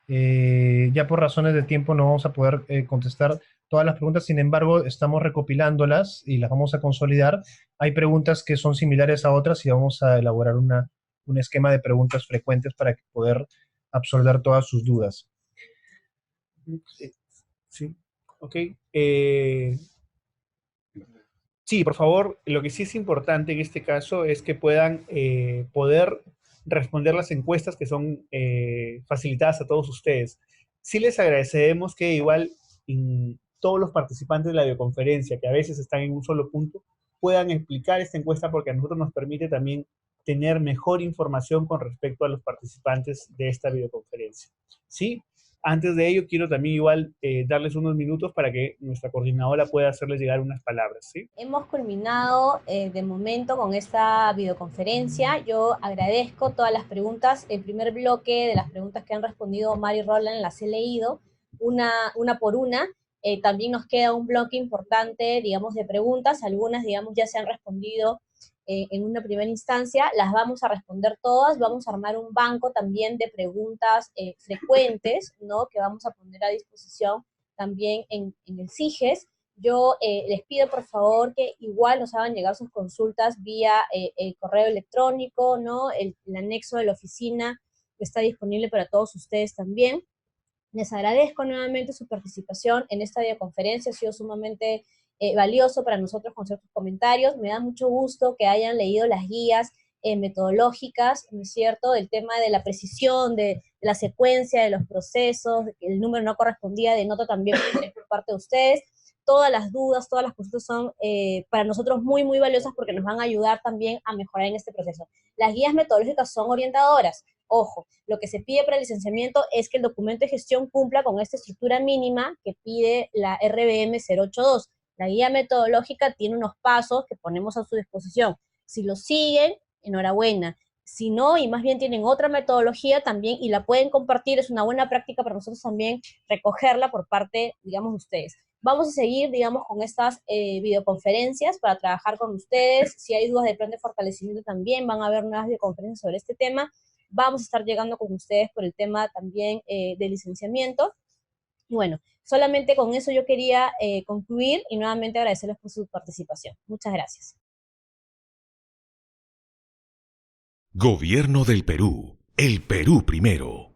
Ya por razones de tiempo no vamos a poder contestar todas las preguntas, sin embargo, estamos recopilándolas y las vamos a consolidar. Hay preguntas que son similares a otras y vamos a elaborar un esquema de preguntas frecuentes para poder absolver todas sus dudas. Sí, ok. Sí, por favor, lo que sí es importante en este caso es que puedan poder responder las encuestas que son facilitadas a todos ustedes. Sí les agradecemos que igual todos los participantes de la videoconferencia, que a veces están en un solo punto, puedan explicar esta encuesta porque a nosotros nos permite también tener mejor información con respecto a los participantes de esta videoconferencia. ¿Sí? Antes de ello, quiero también igual darles unos minutos para que nuestra coordinadora pueda hacerles llegar unas palabras, ¿sí? Hemos culminado de momento con esta videoconferencia. Yo agradezco todas las preguntas. El primer bloque de las preguntas que han respondido Mari y Roland las he leído una por una. También nos queda un bloque importante, digamos, de preguntas. Algunas, digamos, ya se han respondido en una primera instancia. Las vamos a responder todas. Vamos a armar un banco también de preguntas frecuentes, ¿no? Que vamos a poner a disposición también en el CIGES. Yo les pido por favor que igual nos hagan llegar sus consultas vía el correo electrónico, ¿no? El anexo de la oficina que está disponible para todos ustedes también. Les agradezco nuevamente su participación en esta videoconferencia, ha sido sumamente valioso para nosotros con ciertos comentarios. Me da mucho gusto que hayan leído las guías metodológicas, ¿no es cierto?, del tema de la precisión, de la secuencia de los procesos, de que el número no correspondía, de nota también por parte de ustedes. Todas las dudas, todas las consultas son para nosotros muy, muy valiosas porque nos van a ayudar también a mejorar en este proceso. Las guías metodológicas son orientadoras. Ojo, lo que se pide para el licenciamiento es que el documento de gestión cumpla con esta estructura mínima que pide la RBM 082. La guía metodológica tiene unos pasos que ponemos a su disposición. Si los siguen, enhorabuena. Si no, y más bien tienen otra metodología también y la pueden compartir, es una buena práctica para nosotros también recogerla por parte, digamos, de ustedes. Vamos a seguir, digamos, con estas videoconferencias para trabajar con ustedes. Si hay dudas de plan de fortalecimiento también, van a haber nuevas videoconferencias sobre este tema. Vamos a estar llegando con ustedes por el tema también de licenciamiento. Y bueno, solamente con eso yo quería concluir y nuevamente agradecerles por su participación. Muchas gracias. Gobierno del Perú. El Perú primero.